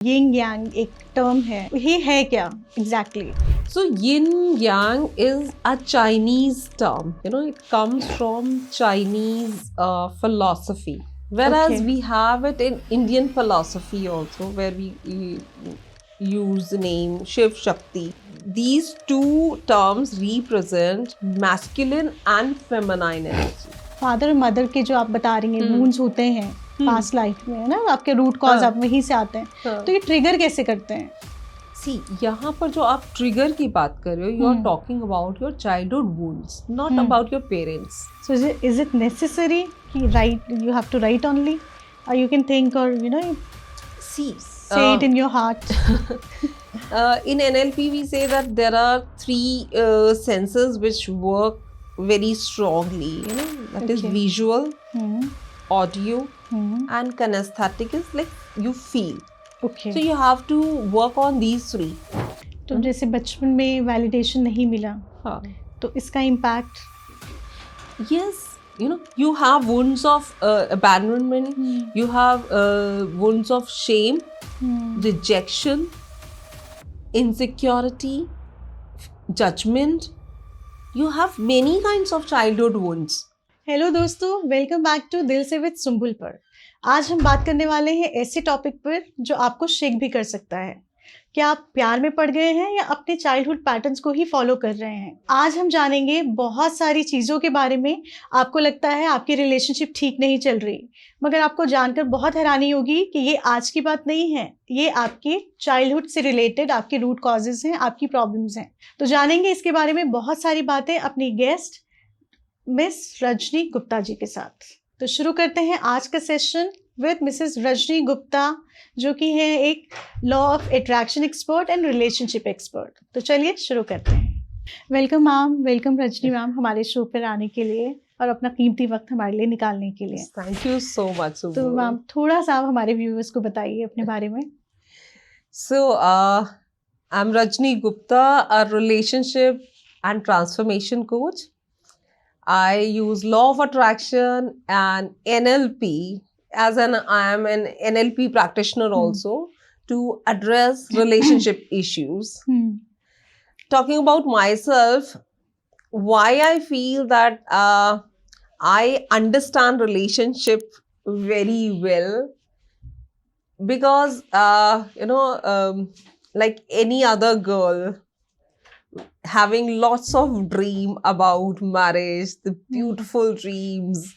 Ying यांग एक term है, ये है क्या exactly? So yin yang is a Chinese term. It comes from Chinese philosophy. Whereas Okay. we have it in Indian philosophy also, where we use the name Shiv Shakti. These two terms represent masculine and feminine energy. Father और mother के जो आप बता रही हैं wounds होते हैं past life में, है ना, आपके रूट कॉज हाँ. आप वहीं से आते हैं, हाँ. तो ये ट्रिगर कैसे करते हैं? सी यहाँ पर जो आप ट्रिगर की बात कर रहे हो, you are talking about your childhood wounds, not about your parents. So is it necessary कि write you have to write only, और यू कैन थिंक, और see say it in your heart? In NLP we say that there are three senses which work very strongly, that is Okay. visual, audio, Hmm. and kinesthetic is like you feel. Okay. So you have to work on these three. तो जैसे बचपन में validation नहीं मिला, हाँ. तो इसका impact? Yes, you have wounds of abandonment, you have wounds of shame, rejection, insecurity, judgment. You have many kinds of childhood wounds. Hello दोस्तों, वेलकम बैक टू दिल से विद सुंबुल पर। आज हम बात करने वाले हैं ऐसे टॉपिक पर जो आपको शेक भी कर सकता है। क्या आप प्यार में पड़ गए हैं या अपने चाइल्डहुड पैटर्न्स को ही फॉलो कर रहे हैं? आज हम जानेंगे बहुत सारी चीज़ों के बारे में। आपको लगता है आपकी रिलेशनशिप ठीक नहीं चल रही, मगर आपको जानकर बहुत हैरानी होगी कि ये आज की बात नहीं है, ये आपके चाइल्डहुड से रिलेटेड आपके रूट कॉजेज हैं, आपकी प्रॉब्लम्स हैं। तो जानेंगे इसके बारे में बहुत सारी बातें अपनी गेस्ट मिस रजनी गुप्ता जी के साथ। तो शुरू करते हैं आज का session with Mrs Rajni Gupta, जो कि है एक law of attraction expert and relationship expert. तो चलिए शुरू करते हैं। Welcome ma'am, welcome Rajni ma'am हमारे शो पर आने के लिए और अपना कीमती वक्त हमारे लिए निकालने के लिए। Thank you so much, Subbu. तो मैम थोड़ा सा आप हमारे व्यूअर्स को बताइए अपने बारे में। So, I'm Rajni Gupta, a relationship and transformation coach. I use law of attraction and NLP I am an NLP practitioner also to address relationship issues. Talking about myself, why I feel that I understand relationship very well, because like any other girl, having lots of dream about marriage, the beautiful dreams,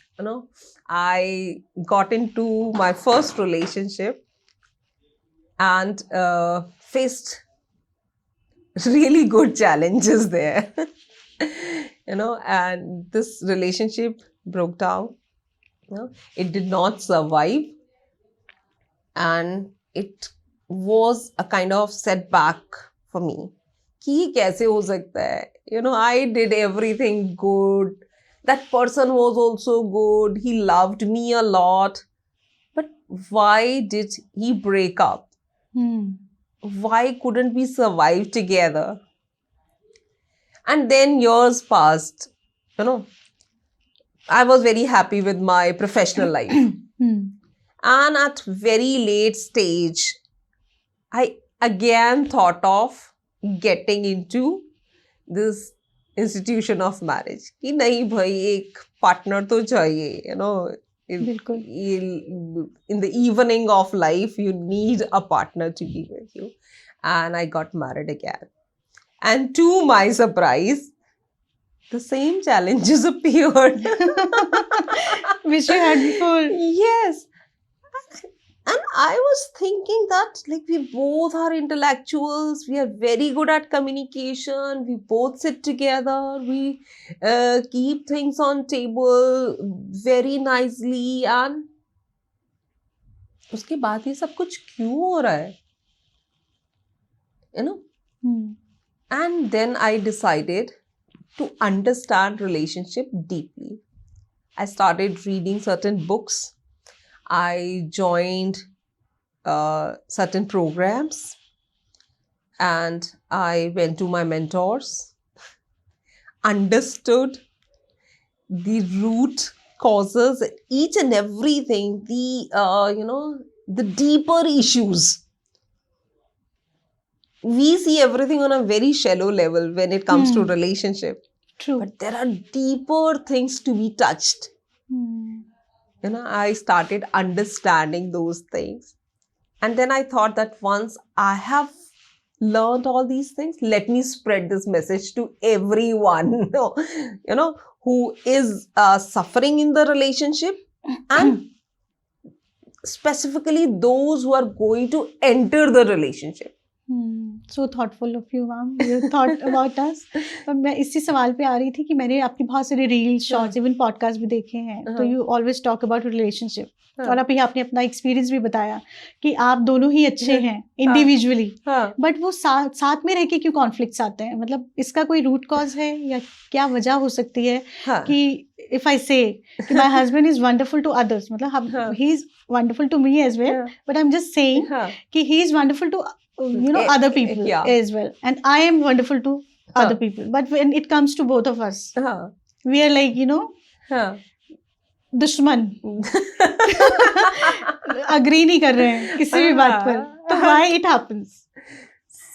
I got into my first relationship and faced really good challenges there. And this relationship broke down. It did not survive, and it was a kind of setback for me. कि ये कैसे हो सकता है? I did everything good. That person was also good. He loved me a lot. But why did he break up? Why couldn't we survive together? And then years passed. I was very happy with my professional life. And at very late stage, I again thought of getting into this institution of marriage कि नहीं भाई एक partner तो चाहिए, बिल्कुल। in the evening of life you need a partner to be with you. And I got married again, and to my surprise the same challenges appeared which you had before. Yes. And I was thinking that we both are intellectuals, we are very good at communication, we both sit together, we keep things on table very nicely, and उसके बाद ये सब कुछ क्यों हो रहा है? And then I decided to understand relationship deeply. I started reading certain books. I joined certain programs, and I went to my mentors, understood the root causes, each and everything, the deeper issues we see everything on a very shallow level when it comes to Hmm. relationship, True. but there are deeper things to be touched. Hmm. I started understanding those things, and then I thought that once I have learned all these things, let me spread this message to everyone who is suffering in the relationship, and specifically those who are going to enter the relationship. So thoughtful of you, ma'am. You thought about us. अब मैं इसी सवाल पे आ रही थी कि मैंने आपकी बहुत सारे रील्स, शॉर्ट्स, इवन पॉडकास्ट भी देखे हैं. तो हाँ. You always talk about relationship. हाँ. और अभी आपने अपना एक्सपीरियंस भी बताया कि आप दोनों ही अच्छे हैं इंडिविजुअली, हाँ. बट वो साथ में रह के क्यों कॉन्फ्लिक्ट्स आते हैं? मतलब इसका कोई रूट कॉज है या क्या वजह हो सकती है हाँ. कि इफ आई से कि my husband is wonderful to others, मतलब हाँ. He is wonderful to me as well, हाँ. But I am just saying हाँ. कि he is wonderful to other people Yeah. as well, and I am wonderful to other Huh. people, but when it comes to both of us, हाँ. we are like हाँ. दुश्मन. Agree नहीं कर रहे हैं किसी भी बात पर. तो why it happens?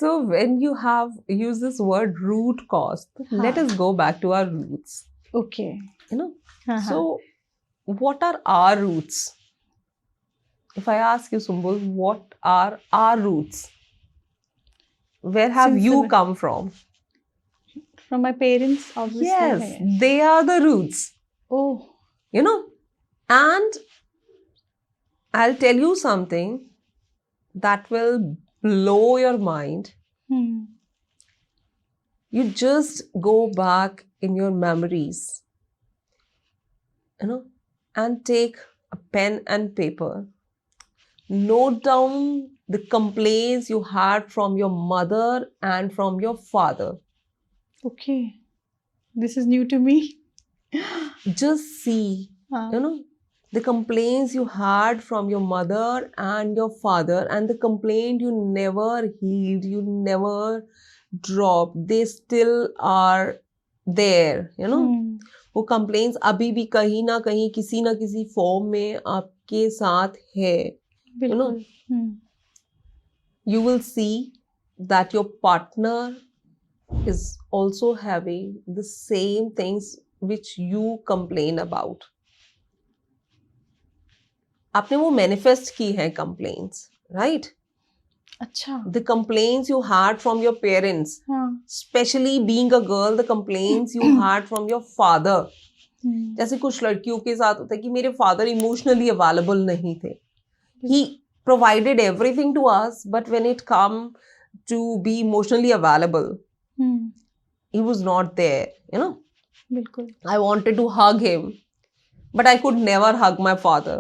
So when you have used this word root cause, let हाँ. us go back to our roots. Okay. हाँ. So what are our roots? If I ask you, Sumbul, what are our roots? Where have Since you the- come from? From my parents, obviously. Yes, है. they are the roots. Oh. And I'll tell you something that will blow your mind. Hmm. You just go back in your memories, and take a pen and paper. Note down the complaints you had from your mother and from your father. Okay. This is new to me. Just see, हाँ. the complaints you had from your mother and your father, and the complaint you never healed, you never dropped. They still are there, Hmm. वो complaints अभी भी कहीं ना कहीं किसी ना किसी फॉर्म में आपके साथ है. बिल्कुल. Hmm. You will see that your partner is also having the same things which you complain about. आपने वो manifest की है complaints, right? अच्छा. The complaints you had from your parents, हाँ. especially being a girl, the complaints you had from your father. Hmm. जैसे कुछ लड़कियों के साथ होता है कि मेरे father emotionally available नहीं थे. He provided everything to us, but when it come to be emotionally available, Hmm. he was not there. बिल्कुल. I wanted to hug him, but I could never hug my father.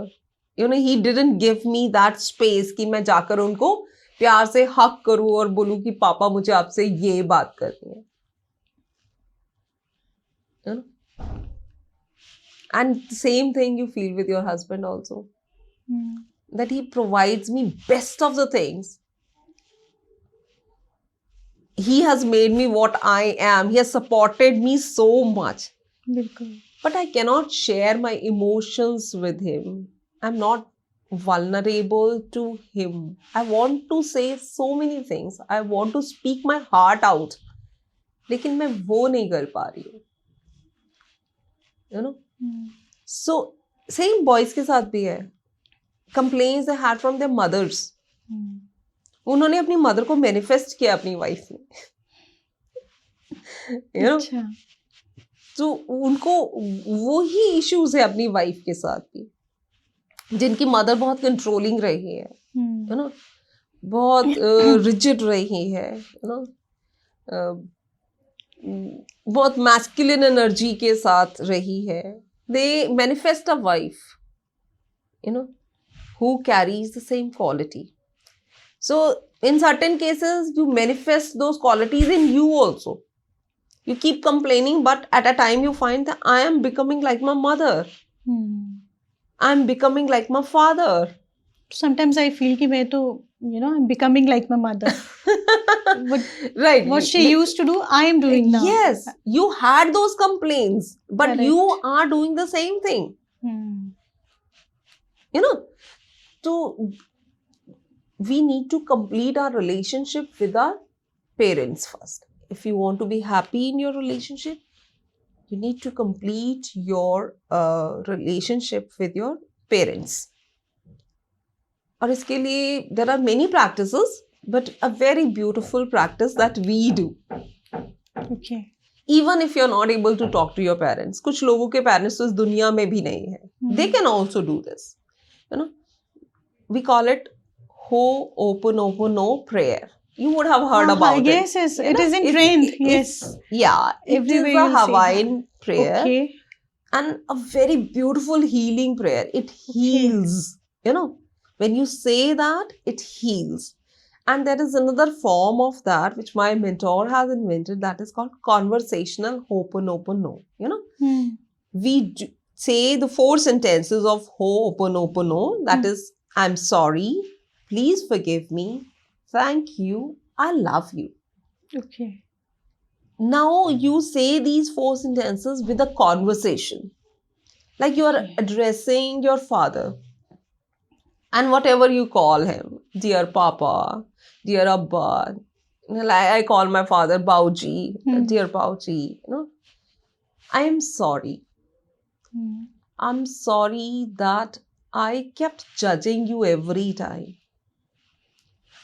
He didn't give me that space कि मैं जाकर उनको प्यार से हग करूं और बोलूं कि पापा मुझे आपसे ये बात करनी है. And the same thing you feel with your husband also. Hmm. That he provides me best of the things. He has made me what I am. He has supported me so much. बिल्कुल. But I cannot share my emotions with him. I'm not vulnerable to him. I want to say so many things. I want to speak my heart out. लेकिन मैं वो नहीं कर पा रही हूँ. Hmm. So, same boys के साथ भी है. Complaints they had from their mothers. Hmm. उन्होंने अपनी मदर को मैनिफेस्ट किया अपनी वाइफ में. अच्छा. तो उनको वो ही इश्यूज है अपनी वाइफ के साथ भी, जिनकी मदर बहुत कंट्रोलिंग रही है, Hmm. बहुत रिजिड रही है, बहुत मैस्कुलिन एनर्जी के साथ रही है. They manifest a wife who carries the same quality. So in certain cases you manifest those qualities in you also. You keep complaining, but at a time you find that I am becoming like my mother. Hmm. I'm becoming like my father. Sometimes I feel कि मैं तो I'm becoming like my mother. Right. What she used to do, I am doing now. Yes, you had those complaints, but Correct. you are doing the same thing. Hmm. So we need to complete our relationship with our parents first. If you want to be happy in your relationship, you need to complete your relationship with your parents. और इसके लिए there are many practices, but a very beautiful practice that we do. Okay. Even if you're not able to talk to your parents, कुछ लोगों के parents तो इस दुनिया में भी नहीं है. They can also do this. You know, we call it Ho'oponopono prayer. You would have heard about it. Yes, yes. You It know, is in it's- trend. it's- Yes. Yeah, it Everywhere is a you'll see Hawaiian prayer Okay. and a very beautiful healing prayer. It heals. You know, when you say that, it heals. And there is another form of that which my mentor has invented that is called conversational Ho'oponopono. You know, we say the 4 sentences of Ho'oponopono. That is, I'm sorry, please forgive me, thank you, I love you. Okay. Now you say these 4 sentences with a conversation. Like you are addressing your father. And whatever you call him, dear Papa, dear Abba, like I call my father Bauji, dear Bauji, you know, I am sorry. I'm sorry that I kept judging you every time.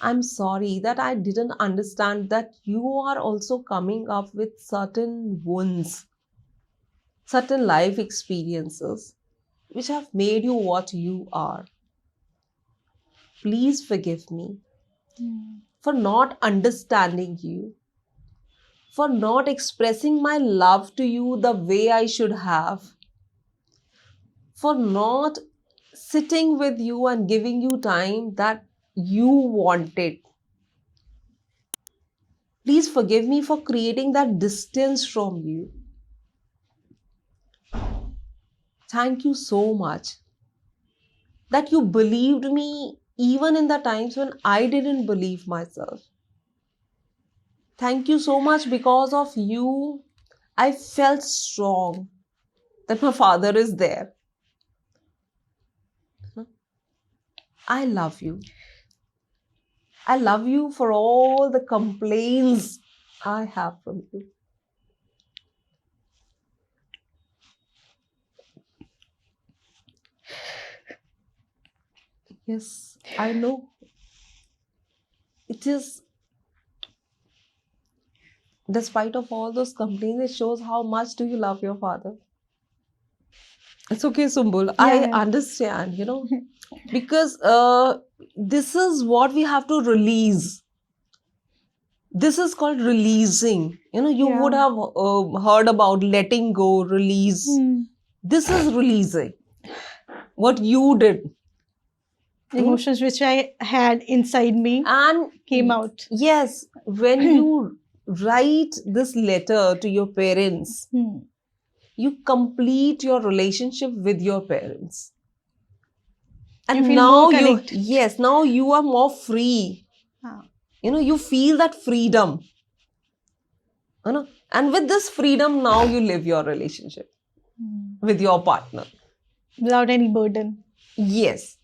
I'm sorry that I didn't understand that you are also coming up with certain wounds, certain life experiences which have made you what you are. Please forgive me for not understanding you, for not expressing my love to you the way I should have, for not sitting with you and giving you time that you wanted. Please forgive me for creating that distance from you. Thank you so much that you believed me even in the times when I didn't believe myself. Thank you so much, because of you, I felt strong that my father is there. I love you. I love you for all the complaints I have from you. Yes, I know. It is, despite of all those complaints, it shows how much do you love your father. It's okay, Sumbul. I Yeah. understand, you know, because this is what we have to release. This is called releasing. You know, you would Yeah. have heard about letting go, release. This is releasing what you did. Emotions which I had inside me And came out. yes, when you write this letter to your parents, you complete your relationship with your parents. And You feel now more you, connect. yes, now you are more free. You know, you feel that freedom. You know, and with this freedom, now you live your relationship with your partner. Without any burden. Yes.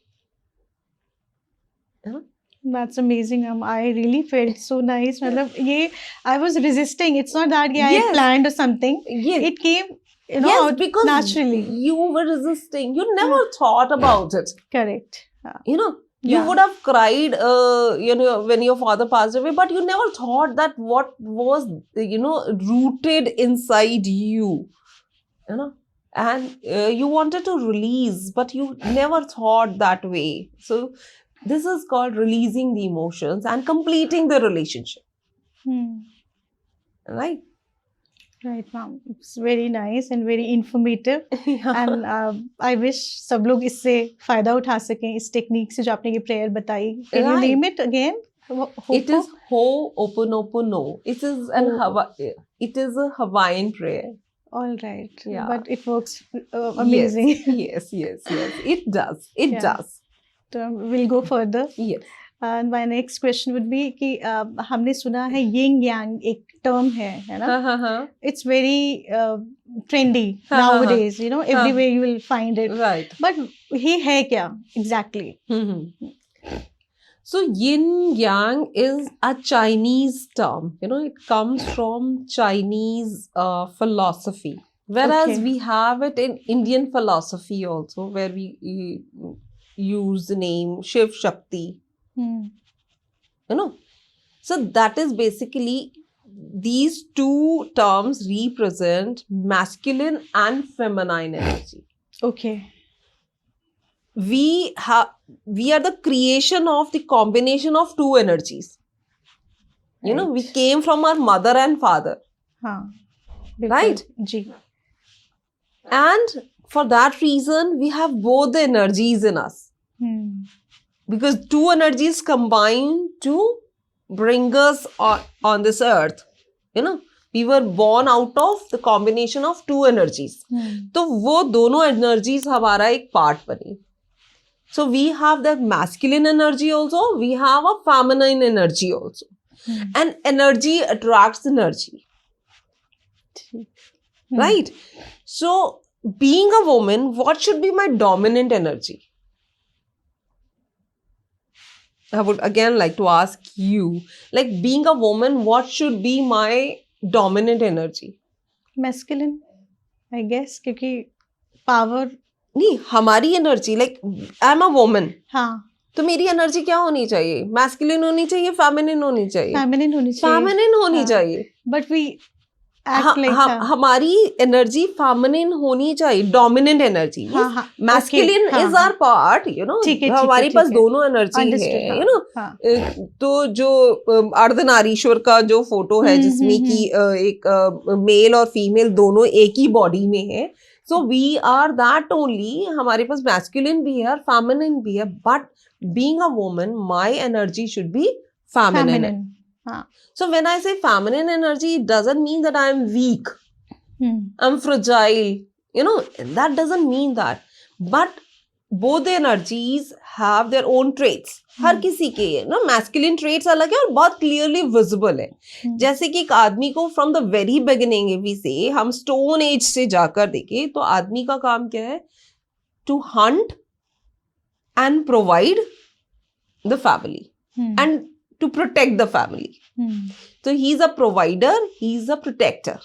That's amazing. I really felt so nice. मतलब ये I was resisting. It's not that I Yes. planned or something. Yes. It came, you know, Yes, out because naturally. you were resisting. You never thought about it. Correct. You know, you Yeah. would have cried, you know, when your father passed away, but you never thought that what was, you know, rooted inside you, you know, and you wanted to release, but you never thought that way. So this is called releasing the emotions and completing the relationship, right? Right, ma'am. It's very nice and very informative. Yeah. And I wish सब लोग इससे फायदा उठा सकें इस technique से जो आपने ये प्रेयर बताई. Can you Right. name it again? It is Ho'oponopono. It is it is a Hawaiian prayer. All right. Yeah. But it works amazing. Yes. It does. It Yeah. does. So we'll go further. Yes. And my next question would be कि हमने सुना है yin yang एक term है ना? It's very trendy nowadays. You know, everywhere you will find it. Right. But ये है क्या exactly? So yin yang is a Chinese term. It comes from Chinese philosophy. Whereas Okay. we have it in Indian philosophy also, where we use the name Shiv Shakti. So that is basically, these two terms represent masculine and feminine energy. Okay. We are the creation of the combination of two energies. We Right. came from our mother and father, हाँ, right? बिल्कुल जी. And for that reason we have both the energies in us, because two energies combine to bring us on this earth. We were born out of the combination of two energies. तो वो दोनों energies हमारा एक part बनी. So we have that masculine energy also, we have a feminine energy also. And energy attracts energy. Right? So being a woman, what should be my dominant energy? I would again like to ask you, like, being a woman, what should be my dominant energy? Masculine, I guess, क्योंकि power. नहीं, हमारी energy, like I am a woman, हाँ, तो मेरी energy क्या होनी चाहिए? Masculine होनी चाहिए, फेमिनिन होनी चाहिए? feminine होनी चाहिए. फेमिनिन होनी हाँ. चाहिए. But we act like हाँ. हमारी एनर्जी फेमिनिन होनी चाहिए, डोमिनेंट एनर्जी. हाँ, हाँ. मैस्कुलिन Okay, इज हाँ, आवर पार्ट, ठीक है, हमारे ठीक पास है. दोनों एनर्जी Understood, है, हाँ, हाँ. तो जो अर्धनारीश्वर का जो फोटो है, जिसमें कि एक मेल और फीमेल दोनों एक ही बॉडी में है. So we are that only. हमारे पास masculine भी है और feminine भी है. But being a woman, my energy should be feminine. हाँ. So when I say feminine energy, it doesn't mean that I am weak. I'm fragile. That doesn't mean that. But both the energies have their own traits. हर किसी के masculine traits अलग है और बहुत clearly visible है. जैसे कि एक आदमी को from the very beginning, if we say, हम stone age से जाकर देखें, तो आदमी का काम क्या है? To hunt and provide the family and to protect the family. So he's a provider, he's a protector.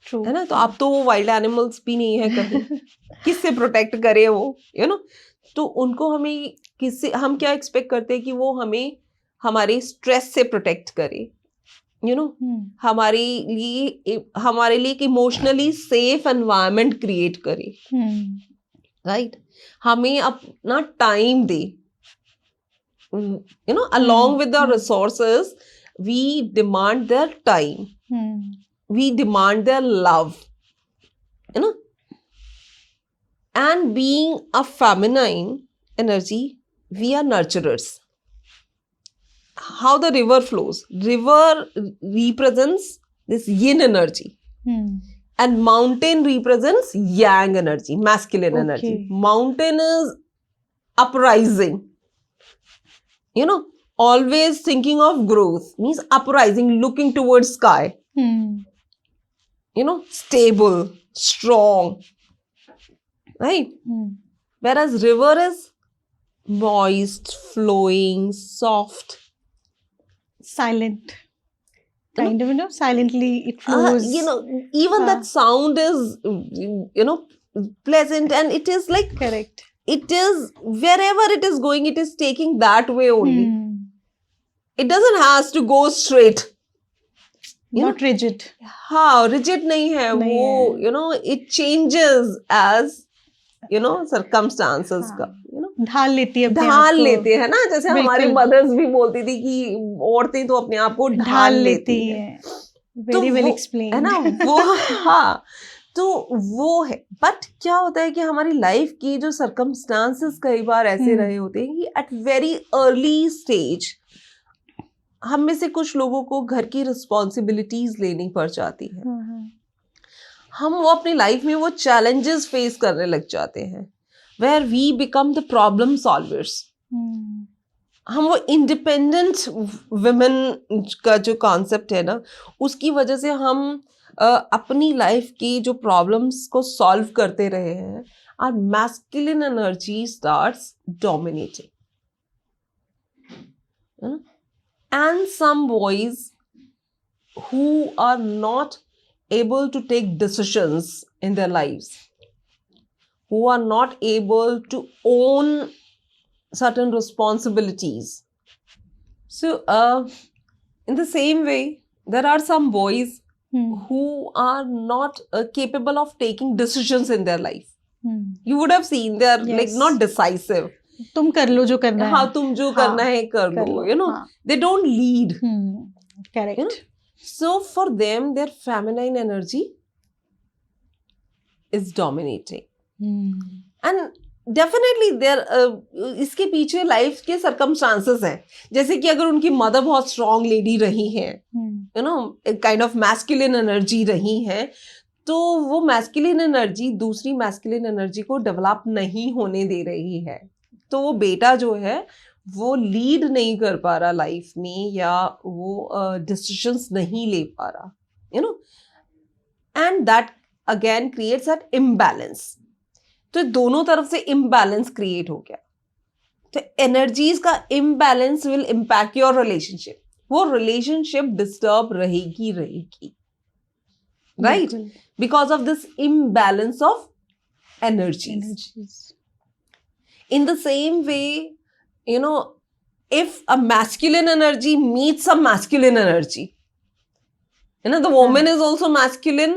True. है ना? तो अब तो वो वाइल्ड एनिमल्स भी नहीं है कहीं. किससे प्रोटेक्ट करे वो? तो उनको हम क्या एक्सपेक्ट करते हैं कि वो हमें हमारे स्ट्रेस से प्रोटेक्ट करे. हमारे लिए एक इमोशनली सेफ एनवायरनमेंट क्रिएट करे. राइट? हमें अपना time they. along with the resources, we demand their time. We demand their love. And being a feminine energy, we are nurturers. How the river flows. River represents this yin energy. And mountain represents yang energy, masculine energy. Mountain is uprising. Always thinking of growth, means uprising, looking towards sky. Stable, strong. Right? Whereas river is moist, flowing, soft. Silent. Kind of, silently it flows. Even that sound is, pleasant, and it is like... Correct. It is, wherever it is going, it is taking that way only. It doesn't have to go straight. Not rigid. हाँ, rigid नहीं है वो. It changes as, circumstances का. ढाल लेती है अपने ढाल लेते हैं ना, जैसे हमारी मदर्स भी बोलती थी कि औरतें तो अपने आप को ढाल लेती है. Very well explained. है ना वो. हाँ, तो वो है. बट क्या होता है कि हमारी लाइफ की जो सर्कमस्टांसेस कई बार ऐसे रहे होते हैं कि एट वेरी अर्ली स्टेज हम में से कुछ लोगों को घर की रिस्पॉन्सिबिलिटीज लेनी पड़ जाती है. हम वो अपनी लाइफ में वो चैलेंजेस फेस करने लग जाते हैं, where we become the problem solvers. हम वो इंडिपेंडेंट वुमेन का जो कॉन्सेप्ट है ना, उसकी वजह से हम अपनी लाइफ की जो प्रॉब्लम्स को सॉल्व करते रहे हैं. Our masculine energy starts dominating. you know? And some boys who are not able to take decisions in their lives, who are not able to own certain responsibilities. So in the same way, there are some boys who are not capable of taking decisions in their life. You would have seen they are like Yes. not decisive. तुम कर लो जो करना हाँ, है. तुम जो हाँ, करना है कर कर लो. लो, You know, हाँ. they don't lead. Correct. You know? So for them, their feminine energy is dominating. And definitely there इसके पीछे लाइफ के circumstances हैं. जैसे कि अगर उनकी मदर बहुत स्ट्रॉन्ग लेडी रही है, you know, kind of masculine energy रही है, तो वो मैस्कुलिन एनर्जी दूसरी मैस्कुलिन एनर्जी को डेवलप नहीं होने दे रही है. तो वो बेटा जो है वो लीड नहीं कर पा रहा लाइफ में, या वो डिसीजंस नहीं ले पा रहा, you know. And that again creates that imbalance. तो दोनों तरफ से इम्बैलेंस क्रिएट हो गया. तो एनर्जीज का imbalance will impact your relationship. वो रिलेशनशिप डिस्टर्ब रहेगी, right, because of this imbalance of energies. In the same way, you know, if a masculine energy meets some masculine energy, you know, the woman is also masculine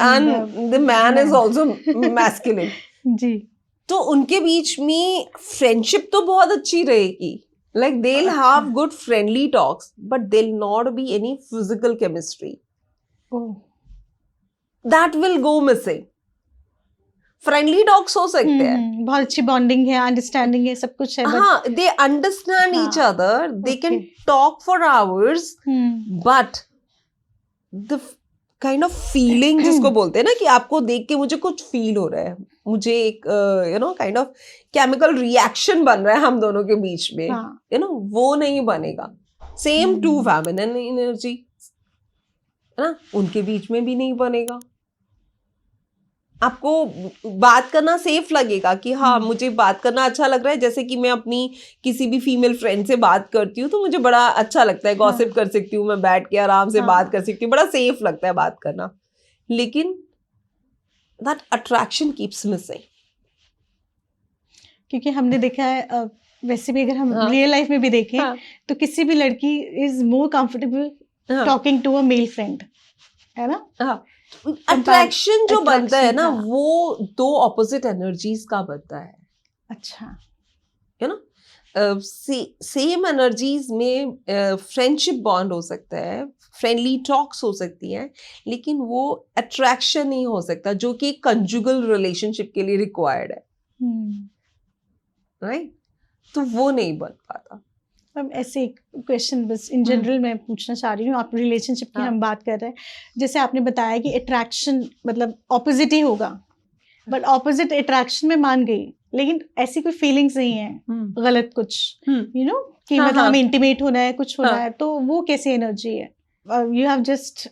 and the man is also masculine. जी. तो उनके बीच में friendship तो बहुत अच्छी रहेगी. Like they'll have good friendly talks, but there'll not be any physical chemistry. Oh. That will go missing. Friendly talks हो सकते हैं, बहुत अच्छी बॉन्डिंग है, अंडरस्टैंडिंग है, सब कुछ है. हाँ, they understand each other, they can talk for hours, but the kind of feeling जिसको बोलते हैं ना, कि आपको देख के मुझे कुछ फील हो रहा है, मुझे एक you know kind of chemical reaction बन रहा है हम दोनों के बीच में, यू नो, वो नहीं बनेगा. सेम टू फेमिनिन एनर्जी, है ना, उनके बीच में भी नहीं बनेगा. आपको बात करना सेफ लगेगा कि हाँ मुझे बात करना अच्छा लग रहा है. जैसे कि मैं अपनी किसी भी फीमेल फ्रेंड से बात करती हूँ तो मुझे बड़ा अच्छा लगता है, गॉसिप कर सकती हूँ, मैं बैठ के आराम से बात कर सकती हूँ, बड़ा सेफ लगता है बात करना. लेकिन दैट अट्रैक्शन कीप्स मिसिंग. क्योंकि हमने देखा है, वैसे भी अगर हम रियल लाइफ में भी देखें तो किसी भी लड़की is more comfortable talking to a male friend, है ना. अट्रैक्शन जो बनता है ना, वो दो ऑपोजिट एनर्जीज का बनता है. अच्छा, यू नो, सेम एनर्जीज में फ्रेंडशिप बॉन्ड हो सकता है, फ्रेंडली टॉक्स हो सकती हैं, लेकिन वो अट्रैक्शन नहीं हो सकता जो कि कंजुगल रिलेशनशिप के लिए रिक्वायर्ड है, राइट. तो वो नहीं बन पाता. अब ऐसे एक क्वेश्चन बस इन जनरल मैं पूछना चाह रही हूँ, आप रिलेशनशिप की हम बात कर रहे हैं, जैसे आपने बताया कि अट्रैक्शन मतलब ऑपोजिट ही होगा, बट ऑपोजिट अट्रैक्शन में मान गई, लेकिन ऐसी कोई फीलिंग्स नहीं है, गलत कुछ, यू नो, कि मतलब हमें इंटीमेट होना है, कुछ होना है, तो वो कैसी एनर्जी है? You have just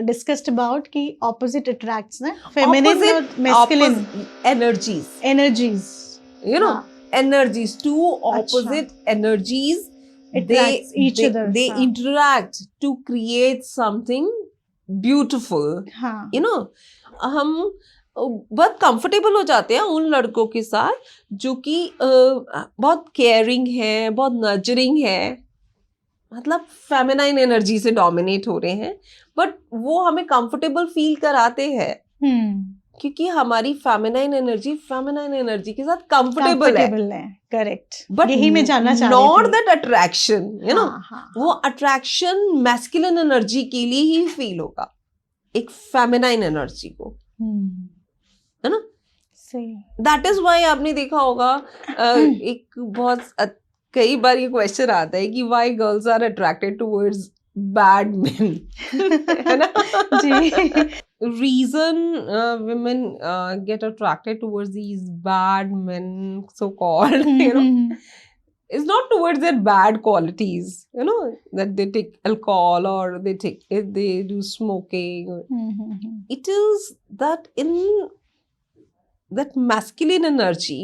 discussed about कि ऑपोजिट अट्रैक्ट्स ना, फेमिनिन और masculine energies, you know, energies, two opposite energies, they interact to create something beautiful. You know, हम बहुत कंफर्टेबल हो जाते हैं उन लड़कों के साथ जो कि बहुत केयरिंग है, बहुत नर्चरिंग है, मतलब फेमिनाइन एनर्जी से डोमिनेट हो रहे हैं, बट वो हमें कंफर्टेबल फील कराते हैं क्योंकि हमारी फेमिनाइन एनर्जी के साथ कंफर्टेबल है. करेक्ट. बट यही मैं जानना चाह रही थी. Not that attraction, you know, वो अट्रैक्शन मैस्कुलिन एनर्जी के लिए ही फील होगा, एक फेमिनाइन एनर्जी को, है ना. दैट इज व्हाई आपने देखा होगा एक बहुत कई बार ये क्वेश्चन आता है कि why girls are attracted towards bad men, है ना. जी. Reason women get attracted towards these bad men, so called, you know, is not towards their bad qualities, you know, that they take alcohol or they do smoking. It is that in that masculine energy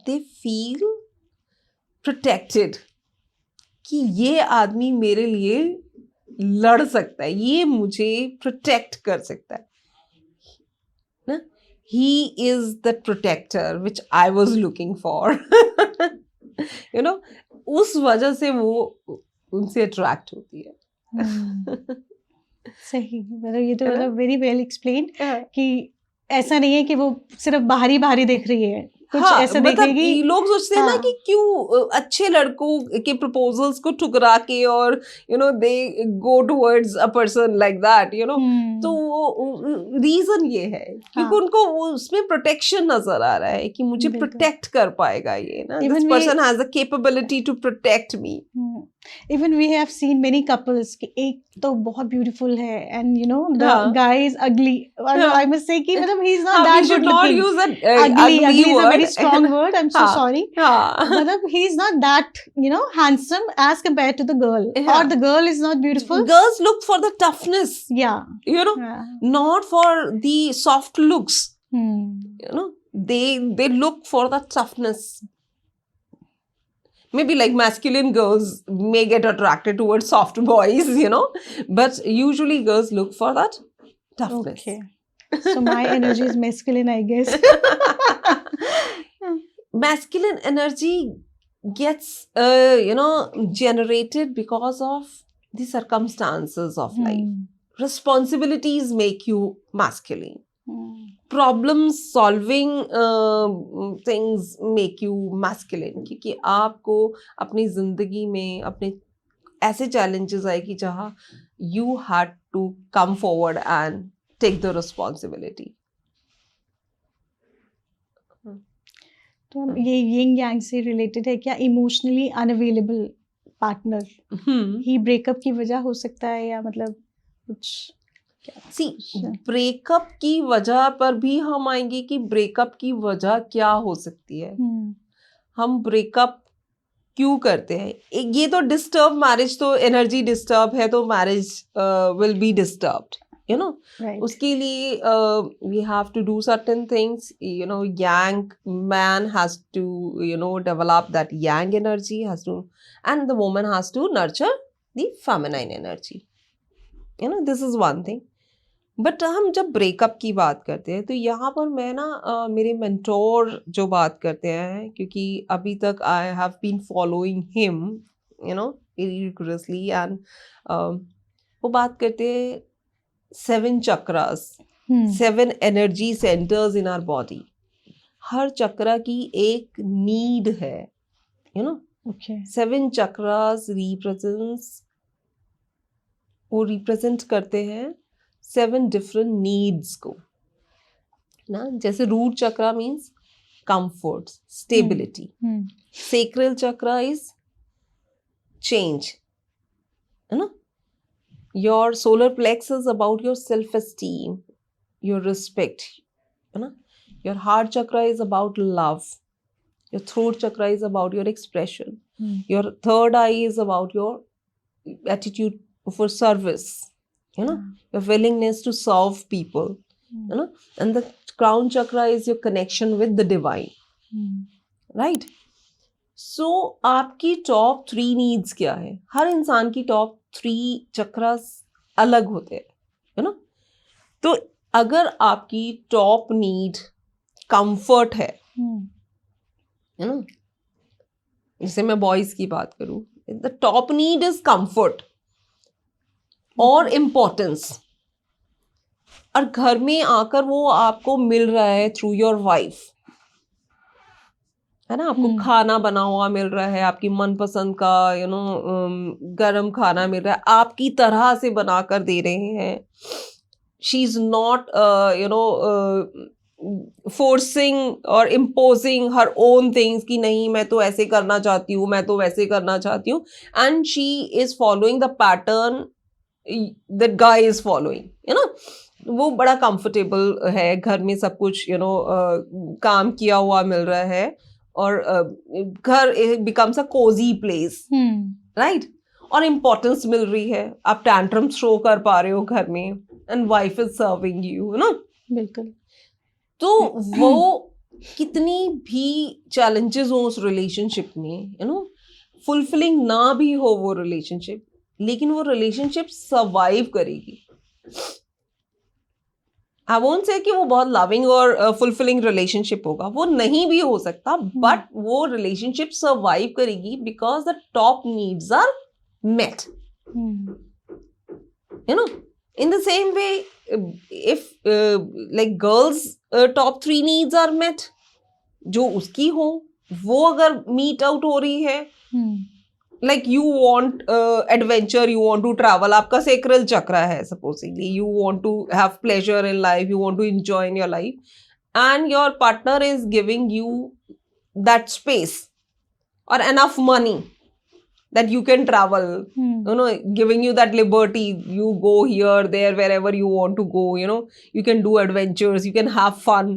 they feel protected, कि ये आदमी मेरे लिए लड़ सकता है, ये मुझे प्रोटेक्ट कर सकता है ना. He is the protector which I was looking for. You know, उस वजह से वो उनसे अट्रैक्ट होती है. सही, मतलब ये तो है ना? मतलब वेरी वेल एक्सप्लेन कि ऐसा नहीं है कि वो सिर्फ बाहरी बाहरी देख रही है, कुछ हाँ, ऐसा मतलब देखेगी. ये लोग सोचते हैं ना हाँ. कि क्यों अच्छे लड़कों के प्रपोजल्स को ठुकरा के और they go towards a person like that, तो वो रीजन ये है क्योंकि हाँ. उनको उसमें प्रोटेक्शन नजर आ रहा है कि मुझे बिल्कुल. प्रोटेक्ट कर पाएगा ये ना. This Even we- person has the capability to protect me. Even we have seen many couples कि एक तो बहुत ब्यूटीफुल है एंड यू नो द हाँ. गाय इज अगली. हाँ. आई मस्ट से कि मतलब ही इज नॉट हाँ, that we should good not looking. use that ugly ugly is a very word. strong word, I'm so हाँ. sorry. हाँ. मतलब he is not that handsome as compared to the girl, Yeah. or the girl is not beautiful. Girls look for the toughness, Yeah. Yeah. not for the soft looks. Hmm. They look for the toughness. Maybe like masculine girls may get attracted towards soft boys, but usually girls look for that toughness. Okay. So my energy is masculine, I guess. Masculine energy gets generated because of the circumstances of life. Responsibilities make you masculine. Problem solving things make you masculine, क्योंकि आपको अपनी जिंदगी में अपने ऐसे challenges आए कि जहाँ you had to come forward and take the responsibility. तो ये यिंग यांग से रिलेटेड है क्या? इमोशनली अनअवेलेबल पार्टनर ही ब्रेकअप की वजह हो सकता है या मतलब कुछ? सी, ब्रेकअप की वजह पर भी हम आएंगे कि ब्रेकअप की वजह क्या हो सकती है. हम ब्रेकअप क्यों करते हैं? ये तो डिस्टर्ब मैरिज, तो एनर्जी डिस्टर्ब है तो marriage will be disturbed, Right. उसके लिए we have to do certain things. yang man has to develop that yang energy, has to, and the woman has to nurture the feminine energy. This is one thing. But हम जब breakup की बात करते हैं तो यहाँ पर मैं ना मेरे मेंटोर जो बात करते हैं, क्योंकि अभी तक I have been following him rigorously, and वो बात करते हैं 7 chakras, 7 energy centres in our body. हर चक्रा की एक नीड है, Okay. 7 चक्रास रिप्रेजेंट करते हैं 7 different needs को ना. जैसे root chakra means comfort, stability. Sacral chakra is change, है ना. Your solar plexus is about your self-esteem, your respect, है ना. Your heart chakra is about love. Your throat chakra is about your expression. Your third eye is about your attitude for service, your willingness to serve people, and the crown chakra is your connection with the divine. Right? So आपकी top 3 needs क्या है? हर इंसान की top 3 chakras अलग होते हैं, तो अगर आपकी टॉप नीड कंफर्ट है, जैसे मैं बॉयज की बात करूं, the top need is comfort और इम्पोर्टेंस, और घर में आकर वो आपको मिल रहा है थ्रू योर वाइफ, है ना. आपको खाना बना हुआ मिल रहा है, आपकी मनपसंद का गरम खाना मिल रहा है, आपकी तरह से बनाकर दे रहे हैं. शी इज नॉट फोर्सिंग और इम्पोजिंग हर ओन थिंग्स कि नहीं मैं तो ऐसे करना चाहती हूँ, मैं तो वैसे करना चाहती हूँ, and she is following the pattern that guy is following, वो बड़ा कंफर्टेबल है, घर में सब कुछ काम किया हुआ मिल रहा है, और घर becomes a cozy place, right? और इम्पोर्टेंस मिल रही है, आप टैंट्रम थ्रो कर पा रहे हो घर में, and wife is serving you, बिल्कुल. तो वो कितनी भी चैलेंजेस हो उस रिलेशनशिप में, फुलफिलिंग ना भी हो वो रिलेशनशिप, लेकिन वो रिलेशनशिप सर्वाइव करेगी. आई वोंट से कि वो बहुत लविंग और फुलफिलिंग रिलेशनशिप होगा, वो नहीं भी हो सकता, बट वो रिलेशनशिप सर्वाइव करेगी because the top needs are met. You know, in the same way, if like girls top 3 needs are met, जो उसकी हो वो अगर मीट आउट हो रही है, like you want adventure, you want to travel, आपका sacral chakra है supposedly, you want to have pleasure in life, you want to enjoy in your life, and your partner is giving you that space or enough money that you can travel, you know, giving you that liberty, you go here, there, wherever you want to go, you know, you can do adventures, you can have fun.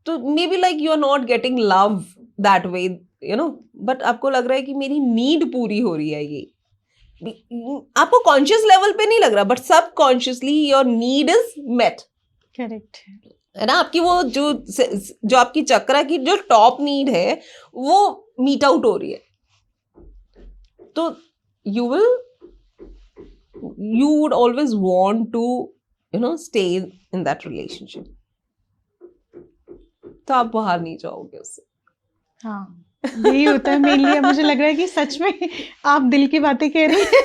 So maybe like you are not getting love that way, you know, but आपको लग रहा है कि मेरी need पूरी हो रही है, ये आपको कॉन्शियस लेवल पे नहीं लग रहा, बट सब consciously your need is met. Correct है ना, आपकी वो जो आपकी चक्रा की जो टॉप नीड है वो मीट आउट हो रही है, तो you would always want to, you know, stay in that relationship. तो आप बाहर नहीं जाओगे उससे. हाँ, यही होता है मेनली. मुझे लग रहा है कि सच में आप दिल की बातें कह रही हैं.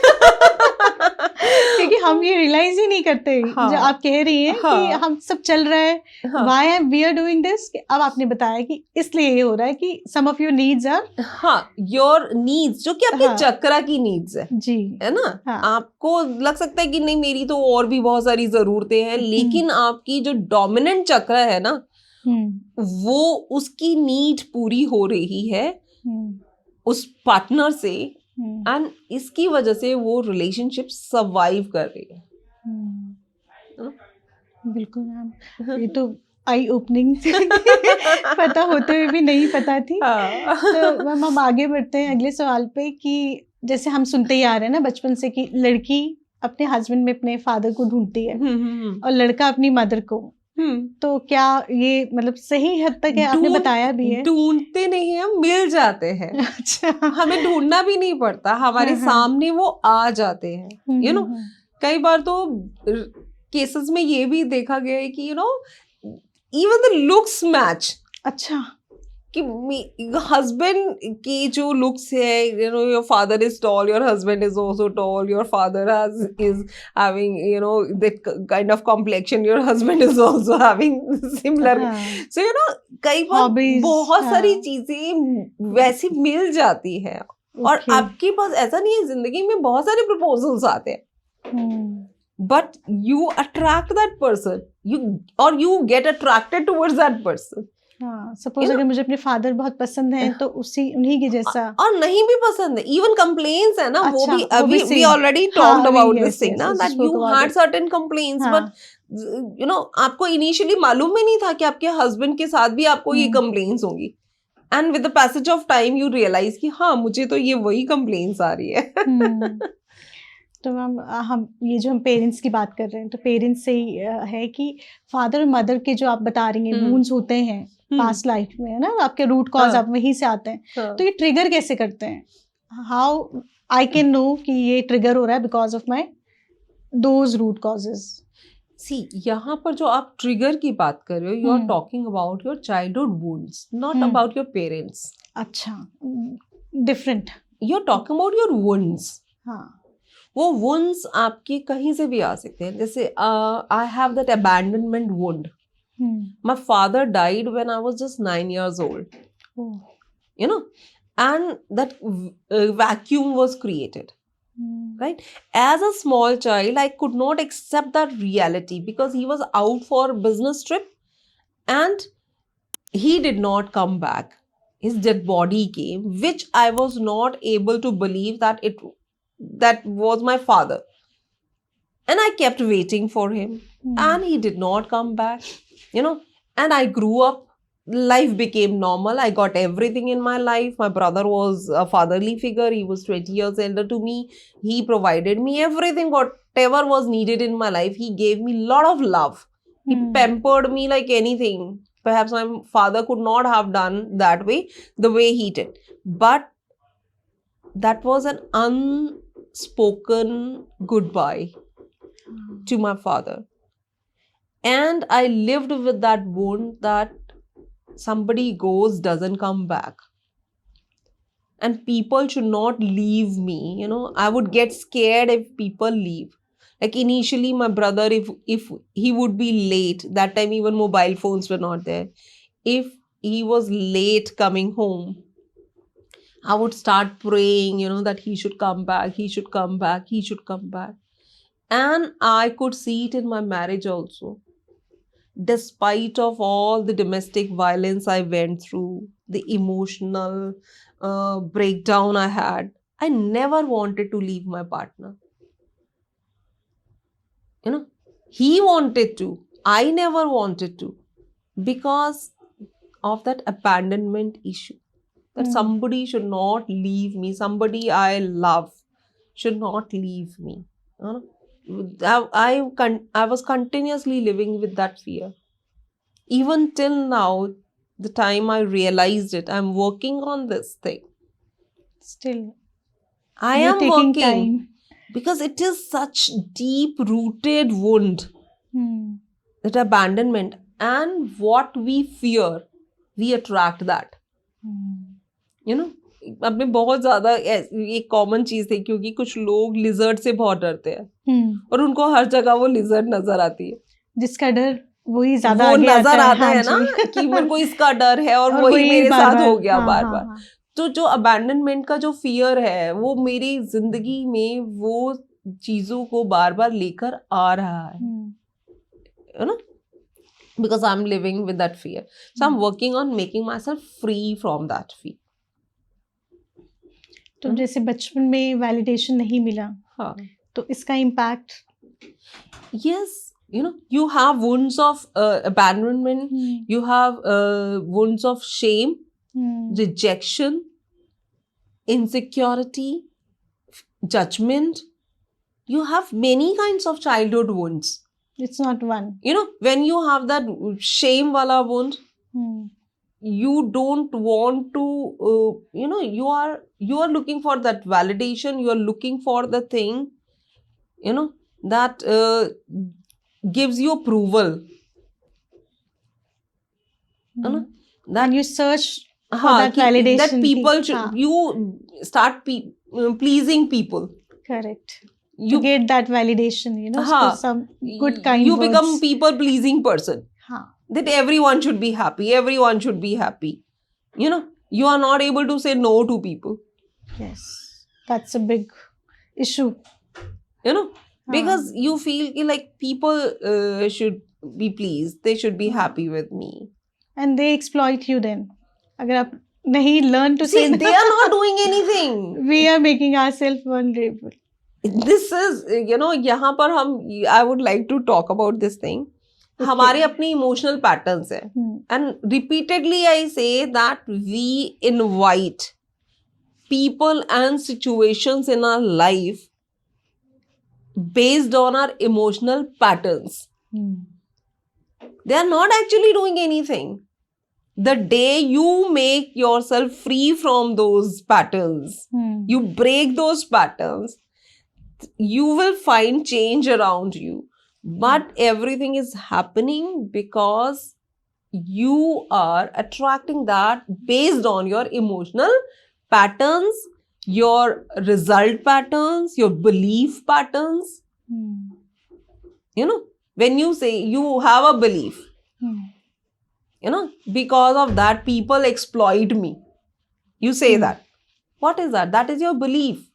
क्योंकि हम ये रियलाइज ही नहीं करते. हाँ, जो आप कह रही हैं कि हम सब चल रहा है, why we are doing this. अब आपने बताया कि इसलिए ये हो रहा है कि सम ऑफ योर नीड्स आर, हाँ, योर नीड्स, जो कि आपके चक्रा की नीड्स है जी, है ना. आपको लग सकता है कि नहीं मेरी तो और भी बहुत सारी जरूरतें हैं, लेकिन आपकी जो डोमिनेंट चक्रा है ना, वो उसकी नीड पूरी हो रही है उस पार्टनर से, एंड इसकी वजह से वो रिलेशनशिप सर्वाइव कर रही है. बिल्कुल मैम, ये तो आई ओपनिंग पता होते हुए भी नहीं पता थी. तो मैम हम आगे बढ़ते हैं अगले सवाल पे कि जैसे हम सुनते ही आ रहे हैं ना बचपन से कि लड़की अपने हस्बैंड में अपने फादर को ढूंढती है और लड़का अपनी मदर को. तो क्या ये मतलब सही हद तक है? आपने बताया भी है. ढूंढते नहीं है, मिल जाते हैं. अच्छा, हमें ढूंढना भी नहीं पड़ता, हमारे सामने वो आ जाते हैं. यू नो, कई बार तो केसेस में ये भी देखा गया है कि you know even the looks match. अच्छा, कि हस्बैंड की जो लुक्स है, you know, your father is tall, your husband is also tall, your father is having, you know, that kind of complexion, your husband is also having similar. So you know, कई बार बहुत सारी चीजें वैसी मिल जाती है. और आपके पास ऐसा नहीं है, जिंदगी में बहुत सारे प्रपोजल्स आते हैं, but you attract that person, you get attracted towards that person. हाँ, सपोज अगर मुझे अपने फादर बहुत पसंद है तो उन्हीं के जैसा, और नहीं भी पसंद है, इवन कंप्लेन्स है ना, वो भी अभी we already talked about this thing ना, that you had certain complaints, but you know, आपको इनिशियली मालूम भी नहीं था कि आपके हस्बैंड के साथ भी आपको ये कंप्लेन्स होंगी, and with the passage of time you realise कि हाँ, मुझे तो ये वही कंप्लेन्स आ रही है. तो हम ये जो हम पेरेंट्स की बात कर रहे हैं, तो पेरेंट्स से ही है कि फादर और मदर के जो आप बता रही हैं वूंड्स होते हैं पास्ट लाइफ में, है ना, आपके रूट कॉज आप वहीं से आते हैं. तो ये ट्रिगर कैसे करते हैं? हाउ आई कैन नो कि ये ट्रिगर हो रहा है because of my those root causes? See, यहाँ पर जो आप ट्रिगर की बात कर रहे हो, you are talking about your childhood wounds, not about your parents. अच्छा, different. You are talking about your wounds. हाँ, वो वुंड्स आपके कहीं से भी आ सकते हैं. जैसे I have that abandonment wound. My father died when I was just 9 years old. You know, and that vacuum was created. Right? As a small child, I could not accept that reality because he was out for a business trip and he did not come back. His dead body came, which I was not able to believe that was my father. And I kept waiting for him and he did not come back. You know, and I grew up, life became normal. I got everything in my life. My brother was a fatherly figure. He was 20 years elder to me. He provided me everything, whatever was needed in my life. He gave me a lot of love. He pampered me like anything. Perhaps my father could not have done that way, the way he did. But that was an unspoken goodbye to my father. And I lived with that wound that somebody goes, doesn't come back. And people should not leave me. You know, I would get scared if people leave. Like initially, my brother, if he would be late, that time even mobile phones were not there. If he was late coming home, I would start praying, you know, that he should come back, he should come back, he should come back. And I could see it in my marriage also. Despite of all the domestic violence I went through, the emotional breakdown I had, I never wanted to leave my partner. You know, he wanted to, I never wanted to, because of that abandonment issue. That somebody should not leave me, somebody I love should not leave me. You know, I was continuously living with that fear. Even till now, the time I realized it, I'm working on this thing. Still, I you're am taking working time. because it is such deep rooted wound, that abandonment, and what we fear, we attract that. You know, अब में बहुत ज्यादा एक common चीज थी, क्योंकि कुछ लोग लिजर्ड से बहुत डरते हैं और उनको हर जगह वो लिजर्ड नजर आती है, जिसका डर वही ज्यादा वो आगे नजर आता हाँ है ना जी। कि मेरे को इसका डर है और और वही मेरे साथ बार-बार, हो गया हाँ, बार हाँ, बार. हाँ। तो जो अबैंडनमेंट का जो फियर है, वो मेरी जिंदगी में वो चीजों को बार बार लेकर आ रहा है, you know, because I'm living with that fear. So I'm working on making myself free from that fear. तो जैसे बचपन में वैलिडेशन नहीं मिला, हाँ. तो इसका impact, Yes, you know, you have wounds of abandonment, you have wounds of shame, rejection, insecurity, judgment. You have many kinds of childhood wounds. It's not one. You know, when you have that shame wala wound, you don't want to, you know, you are looking for that validation, you are looking for the thing, you know, that gives you approval. You know, that And you search for हाँ, that validation. that people कि- should, हाँ, you start pleasing people. correct. You To get that validation, you know, हाँ, to some good kind you words. become people pleasing person. हाँ, That everyone should be happy, everyone should be happy. You know, you are not able to say no to people. yes. That's a big issue. You know, because you feel like people should be pleased, they should be happy with me. And they exploit you then. अगर आप नहीं learn to See, say they are not doing anything. we are making ourselves vulnerable. This is, you know, यहाँ पर हम, I would like to talk about this thing. हमारे अपनी emotional patterns है. And repeatedly I say that we invite people and situations in our life based on our emotional patterns. They are not actually doing anything. The day you make yourself free from those patterns, you break those patterns, you will find change around you. But everything is happening because you are attracting that based on your emotional patterns, your result patterns, your belief patterns. You know, when you say you have a belief, you know, because of that people exploit me, you say that. What is that? That is your belief.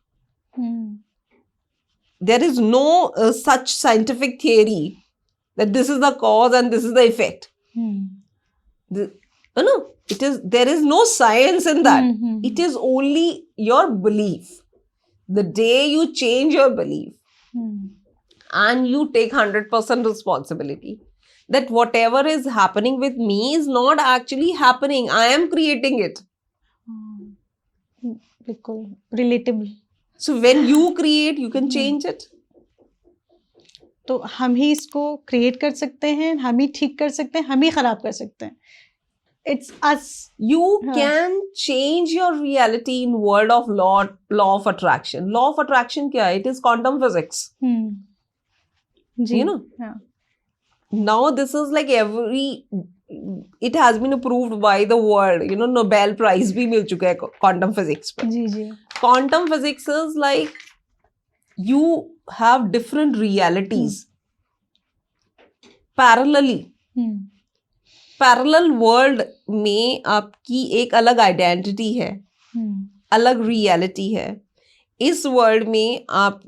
There is no such scientific theory that this is the cause and this is the effect. You know, there is no science in that. It is only your belief. The day you change your belief and you take 100% responsibility that whatever is happening with me is not actually happening. I am creating it. बिल्कुल relatable. So when you create, you can change it. तो हम ही इसको create कर सकते हैं, हम ही ठीक कर सकते हैं, हम ही खराब कर सकते हैं. It's us. You हाँ. can change your reality in world of law of attraction. Law of attraction क्या है? It is quantum physics. Ji. You know? हाँ. Now this is like it has been approved by the world. You know, Nobel Prize भी मिल चुका है quantum physics पे. जी जी. Quantum physics is like you have different realities parallelly. Parallel world में आपकी एक अलग identity है, अलग रियलिटी है. इस वर्ल्ड में आप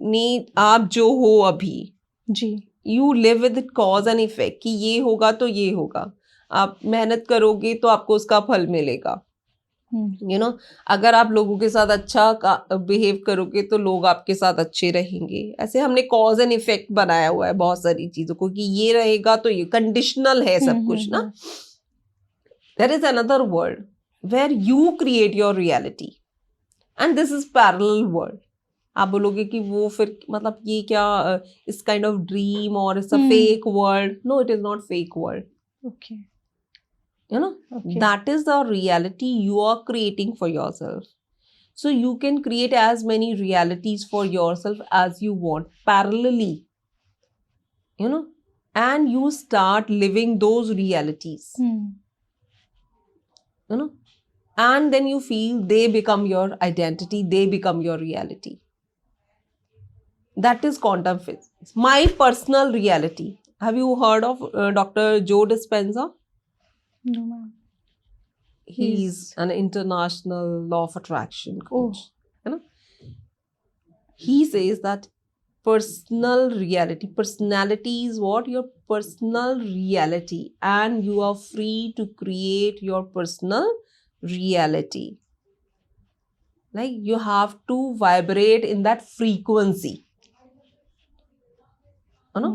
जो हो अभी जी, you live with cause and effect कि ये होगा तो ये होगा. आप मेहनत करोगे तो आपको उसका फल मिलेगा. यू नो, अगर आप लोगों के साथ अच्छा बिहेव करोगे तो लोग आपके साथ अच्छे रहेंगे. ऐसे हमने कॉज एंड इफेक्ट बनाया हुआ है बहुत सारी चीजों को कि ये रहेगा तो ये कंडीशनल है सब कुछ ना. There is another world where you create your reality and this is parallel world. आप बोलोगे कि वो फिर मतलब ये क्या इस काइंड ऑफ ड्रीम और it's a fake world. No, it is not fake world. Okay. You know, that is the reality you are creating for yourself. So you can create as many realities for yourself as you want parallelly. You know, and you start living those realities. You know, and then you feel they become your identity, they become your reality. That is quantum physics. My personal reality. Have you heard of Dr. Joe Dispenza? No, ma'am. He's an international law of attraction coach. You know, he says that personality is what? Your personal reality, and you are free to create your personal reality. Like you have to vibrate in that frequency. You know,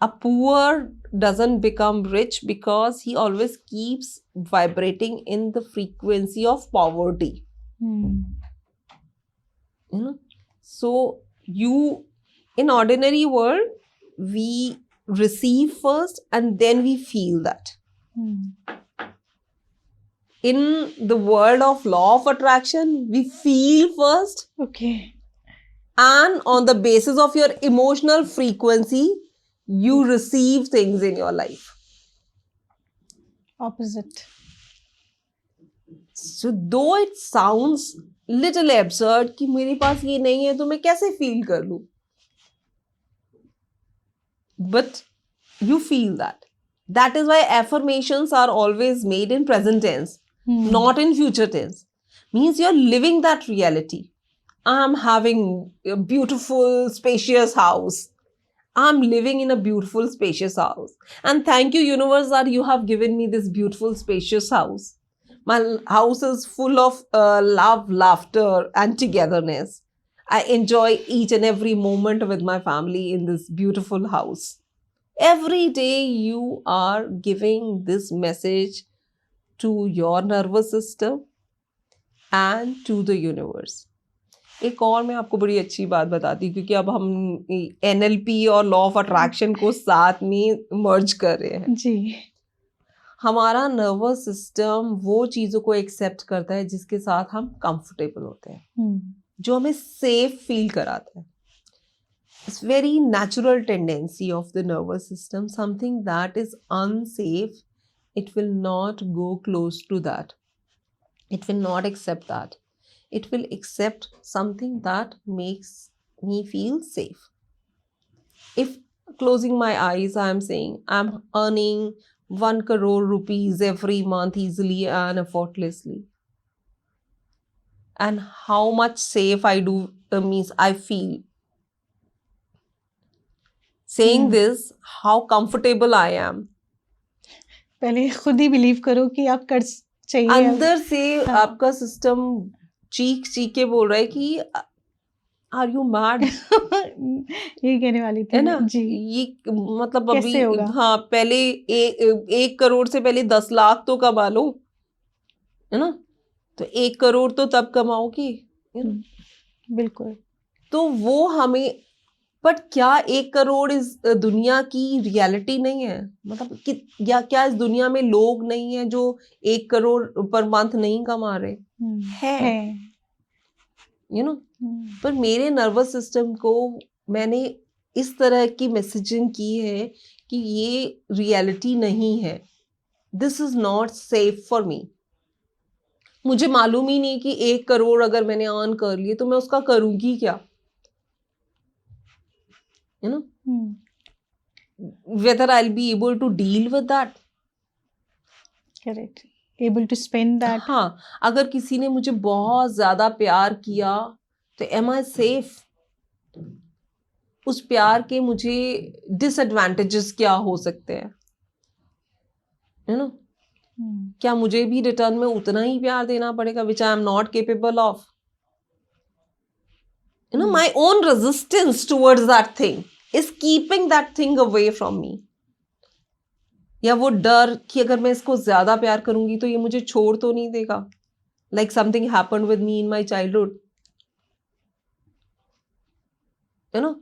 a poor doesn't become rich because he always keeps vibrating in the frequency of poverty. You know, so in ordinary world, we receive first and then we feel that. In the world of law of attraction, we feel first. Okay. And on the basis of your emotional frequency, you receive things in your life. Opposite. So though it sounds little absurd कि मेरे पास ये नहीं है तो मैं कैसे feel कर लूं, but you feel that. That is why affirmations are always made in present tense, not in future tense. Means you're living that reality. I'm having a beautiful spacious house. I'm living in a beautiful, spacious house. And thank you, universe, that you have given me this beautiful, spacious house. My house is full of love, laughter, and togetherness. I enjoy each and every moment with my family in this beautiful house. Every day you are giving this message to your nervous system and to the universe. एक और मैं आपको बड़ी अच्छी बात बताती हूँ क्योंकि अब हम NLP और लॉ ऑफ अट्रैक्शन को साथ में मर्ज कर रहे हैं जी. हमारा नर्वस सिस्टम वो चीज़ों को एक्सेप्ट करता है जिसके साथ हम कंफर्टेबल होते हैं, जो हमें सेफ फील कराता है. It's very natural tendency of the nervous system. Something that is unsafe, it will not go close to that. It will not accept that. It will accept something that makes me feel safe. If closing my eyes, I am saying I'm earning 1 crore rupees every month easily and effortlessly. And how much safe I do means I feel. Saying this, how comfortable I am. पहले खुद ही believe करो कि आप कर चाहिए. अंदर से आपका सिस्टम चीख के बोल रहा है कि आर यू मैड. ये कहने वाली थी है ना जी. ये मतलब कैसे अभी होगा? हाँ पहले 1 करोड़ से पहले 10 लाख तो कमा लो, है ना. तो 1 करोड़ तो तब कमाओगी. बिल्कुल. तो वो हमें बट क्या 1 करोड़ इस दुनिया की रियलिटी नहीं है? मतलब कि या क्या इस दुनिया में लोग नहीं है जो 1 करोड़ पर मंथ नहीं कमा रहे? है। यू नो पर मेरे नर्वस सिस्टम को मैंने इस तरह की मैसेजिंग की है कि ये रियलिटी नहीं है, this is not safe for me. मुझे मालूम ही नहीं कि 1 करोड़ अगर मैंने अर्न कर लिए तो मैं उसका करूंगी क्या, you know, whether I'll be able to deal with that. Correct, able to spend that. हाँ, अगर किसी ने मुझे बहुत ज्यादा प्यार किया तो एम आई सेफ? उस प्यार के मुझे डिसएडवांटेजेस क्या हो सकते हैं, यू नो? क्या मुझे भी रिटर्न में उतना ही प्यार देना पड़ेगा which I am not capable of? You know, my own resistance towards that thing is keeping that thing away from me. या वो डर कि अगर मैं इसको ज्यादा प्यार करूंगी तो ये मुझे छोड़ तो नहीं देगा, like something happened with me in my childhood, you know.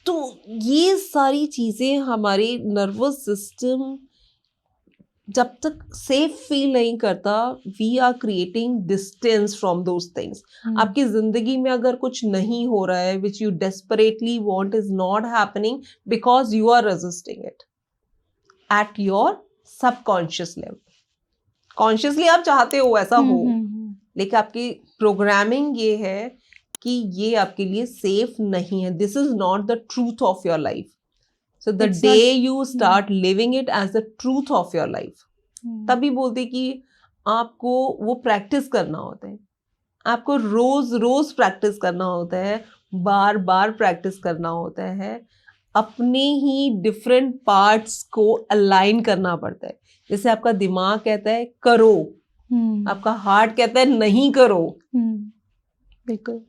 तो ये सारी चीजें हमारे नर्वस सिस्टम जब तक सेफ फील नहीं करता, we are creating distance from those things. आपकी जिंदगी में अगर कुछ नहीं हो रहा है which you desperately want is not happening because you are resisting it at your subconscious level. Consciously आप चाहते हो ऐसा हो, लेकिन आपकी प्रोग्रामिंग ये है कि ये आपके लिए सेफ नहीं है. This is not the truth of your life. So the It's day not- you start living it as the truth of your life, तभी बोलते कि आपको वो प्रैक्टिस करना होता है. आपको रोज रोज प्रैक्टिस करना होता है, बार बार प्रैक्टिस करना होता है. अपने ही डिफरेंट पार्ट्स को अलाइन करना पड़ता है. जैसे आपका दिमाग कहता है करो, आपका हार्ट कहता है नहीं करो. बिल्कुल.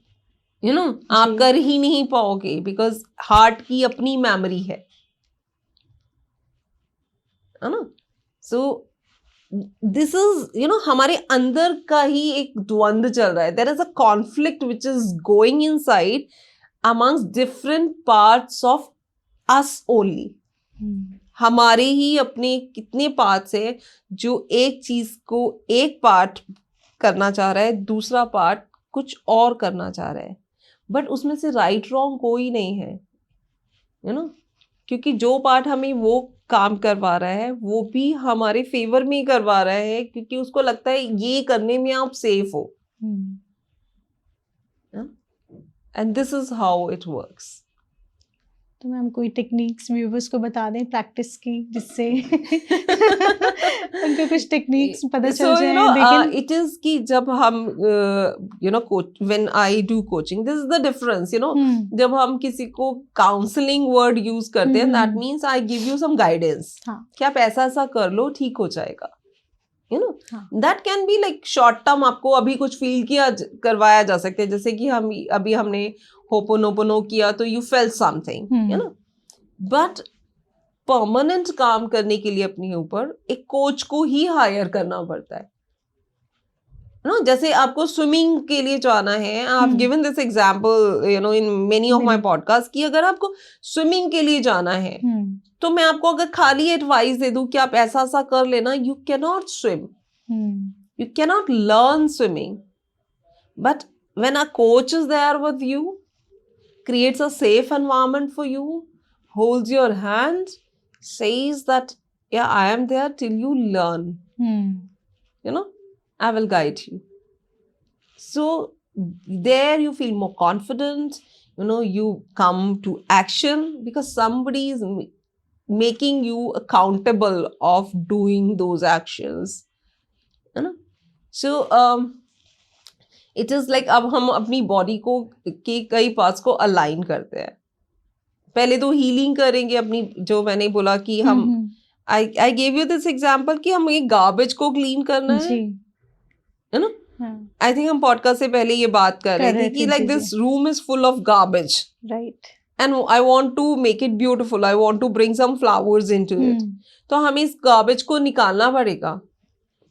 यू नो, आप कर ही नहीं पाओगे बिकॉज हार्ट की अपनी मेमोरी है ना. So this is, you know, हमारे अंदर का ही एक द्वंद्व चल रहा है. There is a conflict which is going inside amongst different parts of us only. हमारे ही अपने कितने पार्ट्स हैं जो एक चीज को एक पार्ट करना चाह रहा है, दूसरा पार्ट कुछ और करना चाह रहा है. बट उसमें से राइट रॉन्ग कोई नहीं है, यू नो, क्योंकि जो पार्ट हमें वो काम करवा रहा है वो भी हमारे फेवर में ही करवा रहा है क्योंकि उसको लगता है ये करने में आप सेफ हो. And this is how it works. तो मैम कोई टेक्निक्स व्यूवर्स को बता दें प्रैक्टिस की, जिससे उनको कुछ टेक्निक्स पता चल जाए. लेकिन इट इज कि जब हम you know coach, when I do coaching, this is the difference, you know. जब हम किसी को काउंसलिंग वर्ड यूज करते हैं, that means I give you some guidance कि आप ऐसा ऐसा कर लो, ठीक हो जाएगा. You know, that can be like short term. आपको अभी कुछ फील किया करवाया जा सकता है, जैसे कि हमने होपोनोपोनो किया तो you felt something, you know. But permanent काम करने के लिए अपने ऊपर एक कोच को ही हायर करना पड़ता है. नो, जैसे आपको स्विमिंग के लिए जाना है, I have given this example, you know, in many of my podcast, कि अगर आपको स्विमिंग के लिए जाना है तो मैं आपको अगर खाली एडवाइस दे दूं कि आप ऐसा ऐसा कर लेना, you can not swim, you can not learn swimming. But when a coach is there with you, creates a safe environment for you, holds your hand, says that, yeah, I am there till you learn. You know, I will guide you. So there you feel more confident, you know, you come to action because somebody is making you accountable of doing those actions. You know, so it is like अब हम अपनी body को के कई parts को align करते हैं. पहले तो हीलिंग करेंगे अपनी, जो मैंने बोला कि हम I gave you this example कि हम ये गार्बेज को क्लीन करना है, यू नो. आई थिंक हम पॉडकास्ट से पहले ये बात कर रहे थे कि like this room is full of garbage, right, and I want to make it beautiful, I want to bring some flowers into it. तो हमें इस गार्बेज को निकालना पड़ेगा,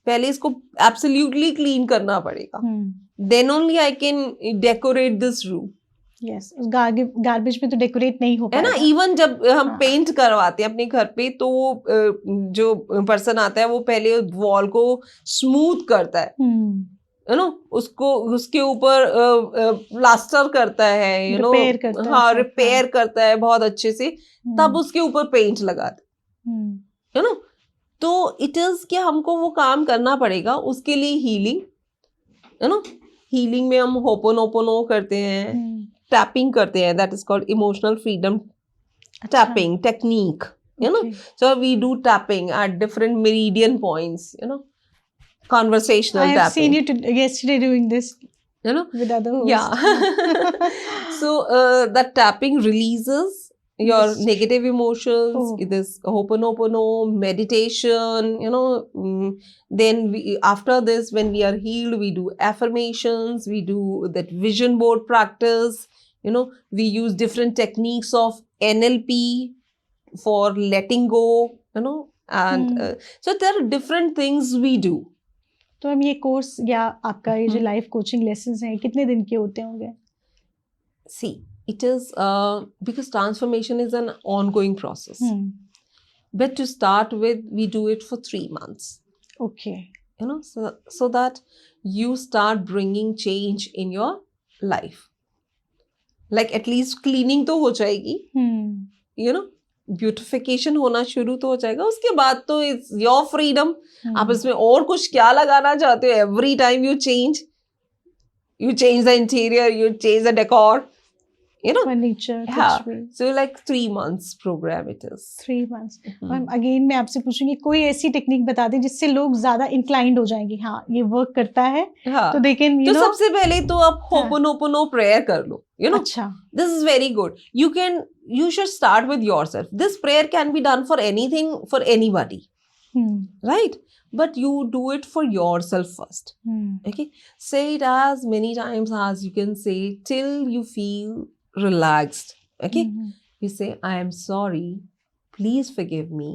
पहले इसको एब्सोल्युटली क्लीन करना पड़ेगा. Then only I can decorate this room. Yes, उस गार्बेज में तो डेकोरेट नहीं हो है ना. पाएगा. इवन जब हम हाँ. पेंट करवाते हैं अपने घर पे तो जो पर्सन आता है वो पहले वॉल को स्मूथ करता है, यू नो, उसको उसके ऊपर प्लास्टर करता है, यू नो, रिपेयर करता है हाँ, सब. रिपेयर करता है बहुत अच्छे से, तब उसके ऊपर पेंट लगाता है, यू नो. तो इट इज कि हमको वो काम करना पड़ेगा. उसके लिए हीलिंग, यू नो, हीलिंग में हम होपोनोपोनो करते हैं, टैपिंग करते हैं, that is called emotional freedom tapping technique, you know. So we do tapping at different meridian points, you know, conversational I have tapping, seen you yesterday doing this, you know. with other hosts. Yeah. So that tapping releases your Yes. negative emotions. Oh. This hoponopono meditation, you know. Then we, after this, when we are healed, we do affirmations, we do that vision board practice, you know. We use different techniques of NLP for letting go, you know. And so there are different things we do. तो हम ये course या आपका ये जो life coaching lessons हैं कितने दिन के होते होंगे? See, it is because transformation is an ongoing process. But to start with, we do it for 3 months. Okay. You know, so that you start bringing change in your life. Like at least cleaning तो हो जाएगी, you know, beautification होना शुरू तो हो जाएगा. उसके बाद तो इट्स योर फ्रीडम. आप इसमें और कुछ क्या लगाना चाहते हो. Every time you change the interior, you change the decor, you know, furniture, yeah. So like 3 months program it is. 3 months. Again मैं आपसे पूछूंगी कोई ऐसी टेक्निक बता दें जिससे लोग ज्यादा इंक्लाइंड हो जाएंगे, हाँ ये वर्क करता है, हाँ. तो दे कैन, यू तो नो. सबसे पहले तो आप होपोनोपोनो प्रेयर कर लो, you know. अच्छा. This is very good. You should start with yourself. This prayer can be done for anything, for anybody, right? But you do it for yourself first. Okay, say it as many times as you can say till you feel relaxed. Okay, you say, I am sorry, please forgive me,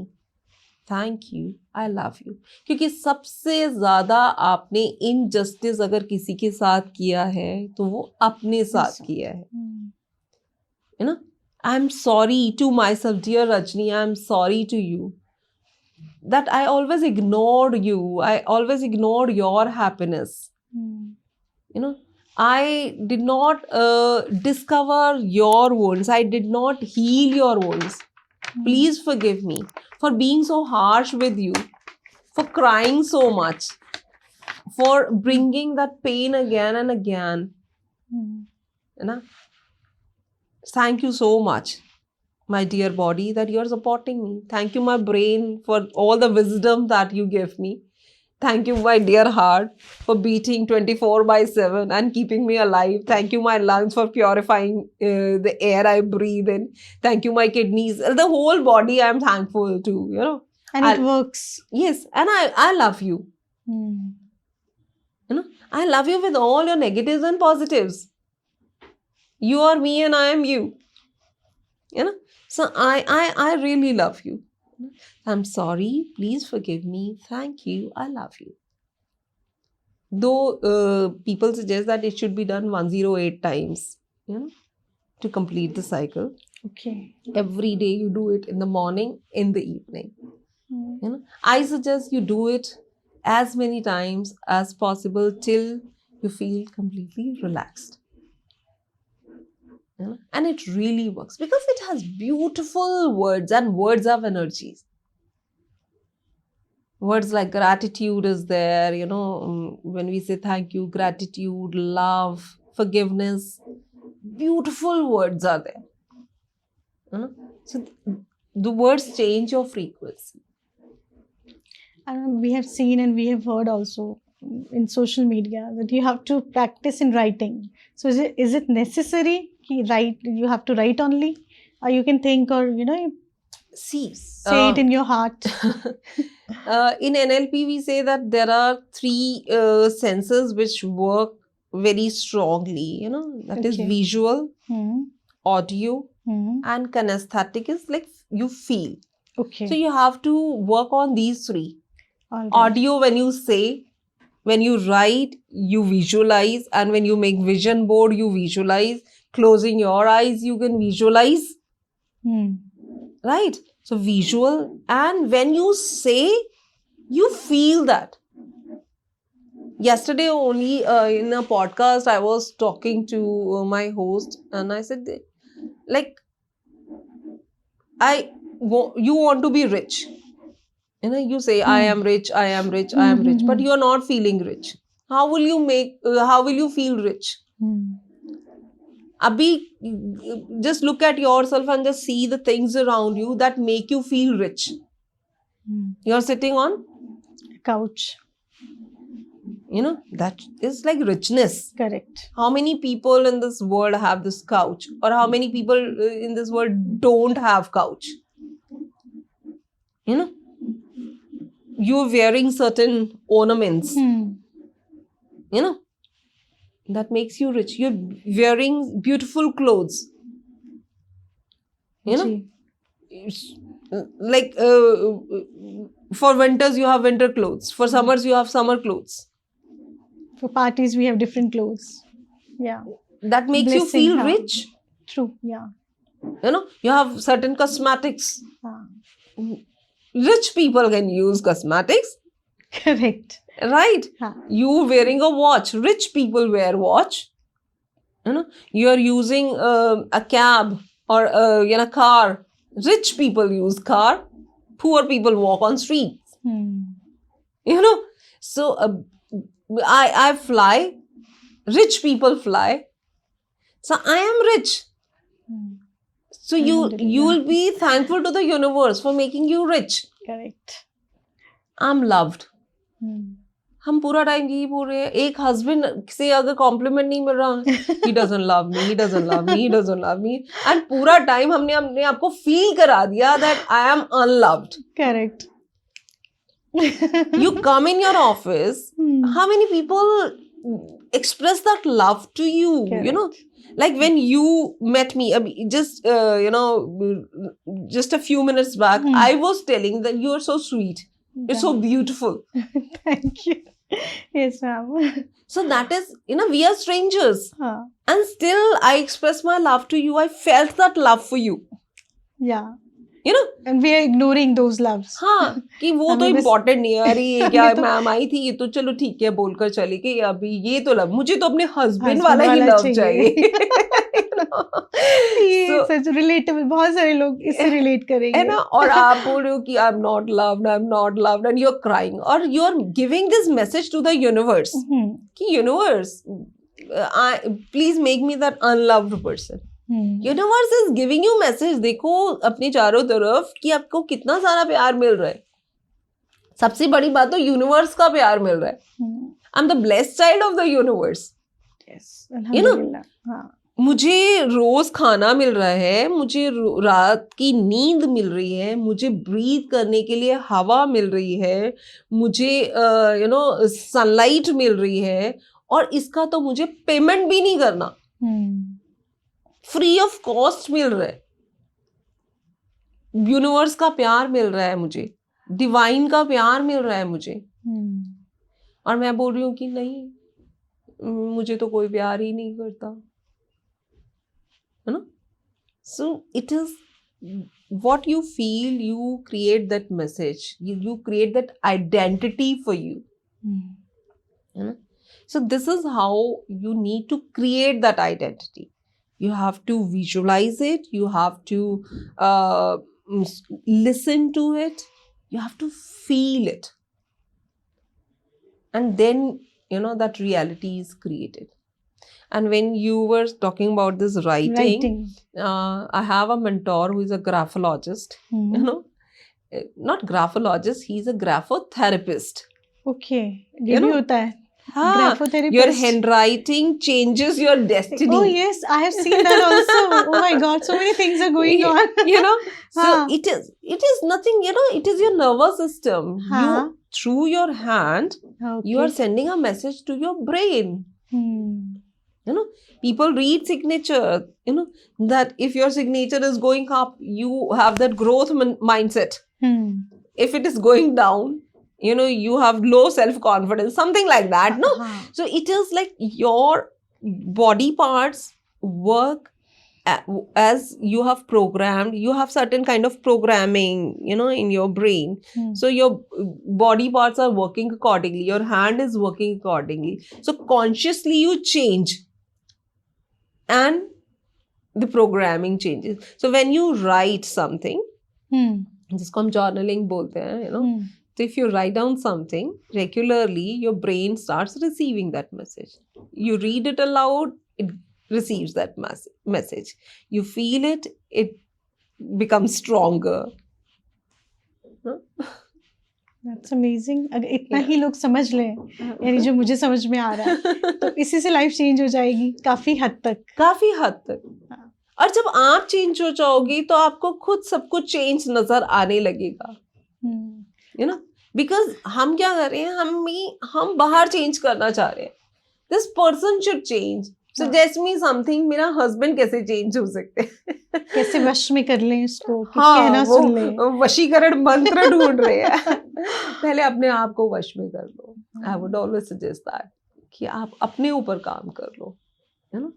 thank you, I love you. क्योंकि सबसे ज्यादा आपने injustice अगर किसी के साथ किया है तो वो अपने साथ किया है, you know. I am sorry to myself, dear Rajni, I am sorry to you that I always ignored you, I always ignored your happiness, you know. I did not discover your wounds. I did not heal your wounds. Please forgive me for being so harsh with you, for crying so much, for bringing that pain again and again. You know? Thank you so much, my dear body, that you are supporting me. Thank you, my brain, for all the wisdom that you give me. Thank you, my dear heart, for beating 24/7 and keeping me alive. Thank you, my lungs, for purifying the air I breathe in. Thank you, my kidneys. The whole body I am thankful to, you know. And it works. Yes, and I love you. You know, I love you with all your negatives and positives. You are me and I am you. You know, so I really love you. I'm sorry, please forgive me, thank you, I love you. Though people suggest that it should be done 108 times, you know, to complete the cycle. Okay. Every day you do it in the morning, in the evening. You know, I suggest you do it as many times as possible till you feel completely relaxed. You know? And it really works because it has beautiful words, and words have energies. Words like gratitude is there, you know, when we say thank you, gratitude, love, forgiveness, beautiful words are there. You know? So the words change your frequency. We have seen and we have heard also in social media that you have to practice in writing. So is it necessary you have to write only, or you can think, or you know, say it in your heart? In NLP we say that there are 3 senses which work very strongly, you know, that is visual, audio, and kinesthetic is like you feel. Okay. So you have to work on these 3. Right. Audio, when you say, when you write, you visualize, and when you make vision board, you visualize. closing your eyes, you can visualize, Hmm. right? So visual, and when you say, you feel that. Yesterday only in a podcast, I was talking to my host, and I said, like, you want to be rich. You say, I am rich, I am rich, I am rich, but Hmm. you are not feeling rich. How will you feel rich? Hmm. Abhi, just look at yourself and just see the things around you that make you feel rich. Hmm. You're sitting on, Couch. that is like richness. Correct. How many people in this world have this couch, or how many people in this world don't have couch? You're wearing certain ornaments, Hmm. that makes you rich. You're wearing beautiful clothes, ji. like for winters you have winter clothes, for summers you have summer clothes. For parties we have different clothes. Yeah. That makes you Blessing, feel हाँ. rich. True. Yeah. You have certain cosmetics. हाँ. Rich people can use cosmetics, Correct. right? हाँ. You wearing a watch, rich people wear watch. You are using a cab or a car, rich people use car, poor people walk on streets. Hmm. So I fly, rich people fly, so I am rich. Hmm. So you Alhamdulillah. will be thankful to the universe for making you rich. Correct. I'm loved. Hmm. हम पूरा time यही बोल रहे हैं, एक husband से अगर complement नहीं मिल रहा, he doesn't love me, he doesn't love me, he doesn't love me, and पूरा टाइम हमने अपने आप को फील करा दिया that I am unloved. Correct. You come in your office, Hmm. how many people express that love to you? Correct. Like when you met me, just just a few minutes back, Hmm. I was telling that you are so sweet, you're so beautiful. Thank you. Yes, ma'am. So that is, we are strangers, हाँ. and still I expressed my love to you. I felt that love for you. Yeah. You know, And we are ignoring those loves. हाँ, कि वो तो हमें बस- important नहीं है, अरे ये क्या हमें तो- मैम आई थी, ये तो चलो ठीक है बोलकर चली गई, अभी ये तो लव, मुझे तो अपने हस्बैंड Husband वाला ही वाला लव चाहिए. ये So, सच रिलेटेबल, बहुत सारे लोग इससे रिलेट करेंगे. है ना, और आप बोल रहे हो कि I am not loved, I am not loved, and you are crying, और you are giving this message to the universe Hmm. कि universe, please make me that unloved person. Hmm. Universe is giving you message, देखो अपने चारों तरफ कि आपको कितना सारा प्यार मिल रहा है. सबसे बड़ी बात तो यूनिवर्स का प्यार मिल रहा है. Hmm. I am the blessed child of the universe. Yes. अल्हम्दुलिल्लाह. हाँ. मुझे रोज खाना मिल रहा है, मुझे रात की नींद मिल रही है, मुझे ब्रीथ करने के लिए हवा मिल रही है, मुझे सनलाइट मिल रही है, और इसका तो मुझे पेमेंट भी नहीं करना, Hmm. फ्री ऑफ कॉस्ट मिल रहा है. यूनिवर्स का प्यार मिल रहा है मुझे, डिवाइन का प्यार मिल रहा है मुझे, Hmm. और मैं बोल रही हूँ कि नहीं, मुझे तो कोई प्यार ही नहीं करता, है ना. So it is what you feel, you create that message, you create that identity for you. Hmm. So this is how you need to create that identity. You have to visualize it, you have to listen to it, you have to feel it, and then that reality is created. And when you were talking about this writing. I have a mentor who is a graphologist. Hmm. Not graphologist, he's a graphotherapist. Okay. ये भी होता है. हाँ, Graphotherapist. your handwriting changes your destiny. Oh yes, I have seen that also. Oh my God, so many things are going on. So हाँ. it is nothing, it is your nervous system. हाँ. Through your hand, Okay. you are sending a message to your brain. Hmm. People read signature, that if your signature is going up, you have that growth mindset. Hmm. If it is going down, you have low self-confidence, something like that, no? हाँ. So it is like your body parts work as you have programmed. You have certain kind of programming, in your brain. So your body parts are working accordingly, your hand is working accordingly, so consciously you change and the programming changes. So when you write something, जिसको हम journaling बोलते हैं, so if you write down something regularly, your brain starts receiving that message. You read it aloud, it receives that message. You feel it, it becomes stronger. That's amazing. अगर इतना ही लोग समझ लें, यानी जो मुझे समझ में आ रहा है, तो इसी से लाइफ चेंज हो जाएगी काफी हद तक. काफी हद तक. और जब आप चेंज हो जाओगी तो आपको खुद सब कुछ चेंज नजर आने लगेगा. बिकॉज हम क्या कर रहे हैं, हम बाहर चेंज करना चाह रहे हैं. This person should change. Suggest me something. मेरा हस्बैंड कैसे चेंज हो सकते हैं, कैसे वश में कर लें इसको, कहना सुन लें. वशीकरण मंत्र ढूंढ रहे हैं. पहले अपने आप को वश में कर लो. I would always suggest that कि आप अपने ऊपर काम कर लो, है ना.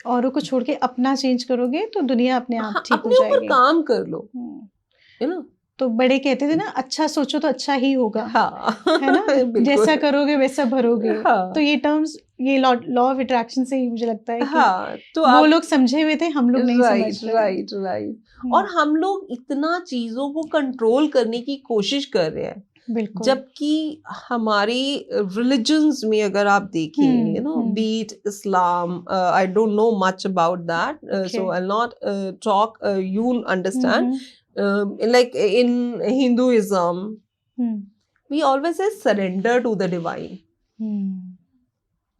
औरों को छोड़ के अपना चेंज करोगे तो दुनिया अपने आप ठीक हो जाएगी. अपने ऊपर काम कर लो, है ना. तो बड़े कहते थे ना, अच्छा सोचो तो अच्छा ही होगा. हाँ. है ना. जैसा करोगे वैसा भरोगे. हाँ. तो ये टर्म्स, ये लॉ ऑफ अट्रैक्शन से ही मुझे लगता है कि हाँ, तो वो लोग समझे हुए थे, हम लोग नहीं समझ रहे. राइट. और हम लोग इतना चीजों को कंट्रोल करने की कोशिश कर रहे हैं. बिल्कुल. जबकि हमारी रिलीजन्स में अगर आप देखें, बीट Islam, I don't know much about that, so I will not talk, you understand. Like in Hinduism, we always say surrender to the divine.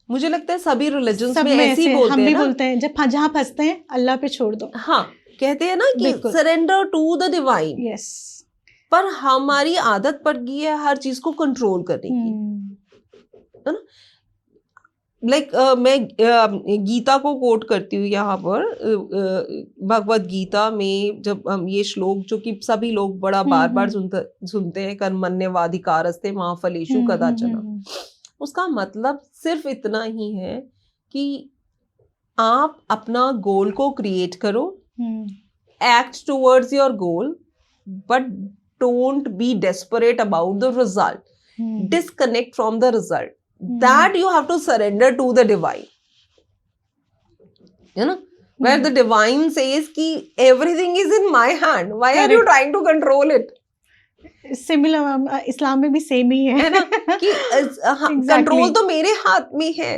मुझे लगता है सभी रिलीजन्स में ऐसे ही बोलते हैं. हम भी बोलते हैं, जब जहाँ फंसते हैं अल्लाह पे छोड़ दो. हाँ, कहते हैं ना कि surrender to the divine. Yes. पर हमारी आदत पड़ गई है हर चीज को कंट्रोल करने की, है ना. लाइक मैं गीता को कोट करती हूँ यहाँ पर. भगवत गीता में जब हम ये श्लोक, जो कि सभी लोग बड़ा बार बार सुनते हैं, कर्मण्येवाधिकारस्ते मा फलेषु कदाचन, उसका मतलब सिर्फ इतना ही है कि आप अपना गोल को क्रिएट करो, act towards your goal, but don't be desperate about the result. Disconnect from the result. That you have to surrender to the divine, where the divine says कि everything is in my hand. Why are you trying to control it? Similar, इस्लाम में भी same ही है ना, कि control तो मेरे हाथ में है.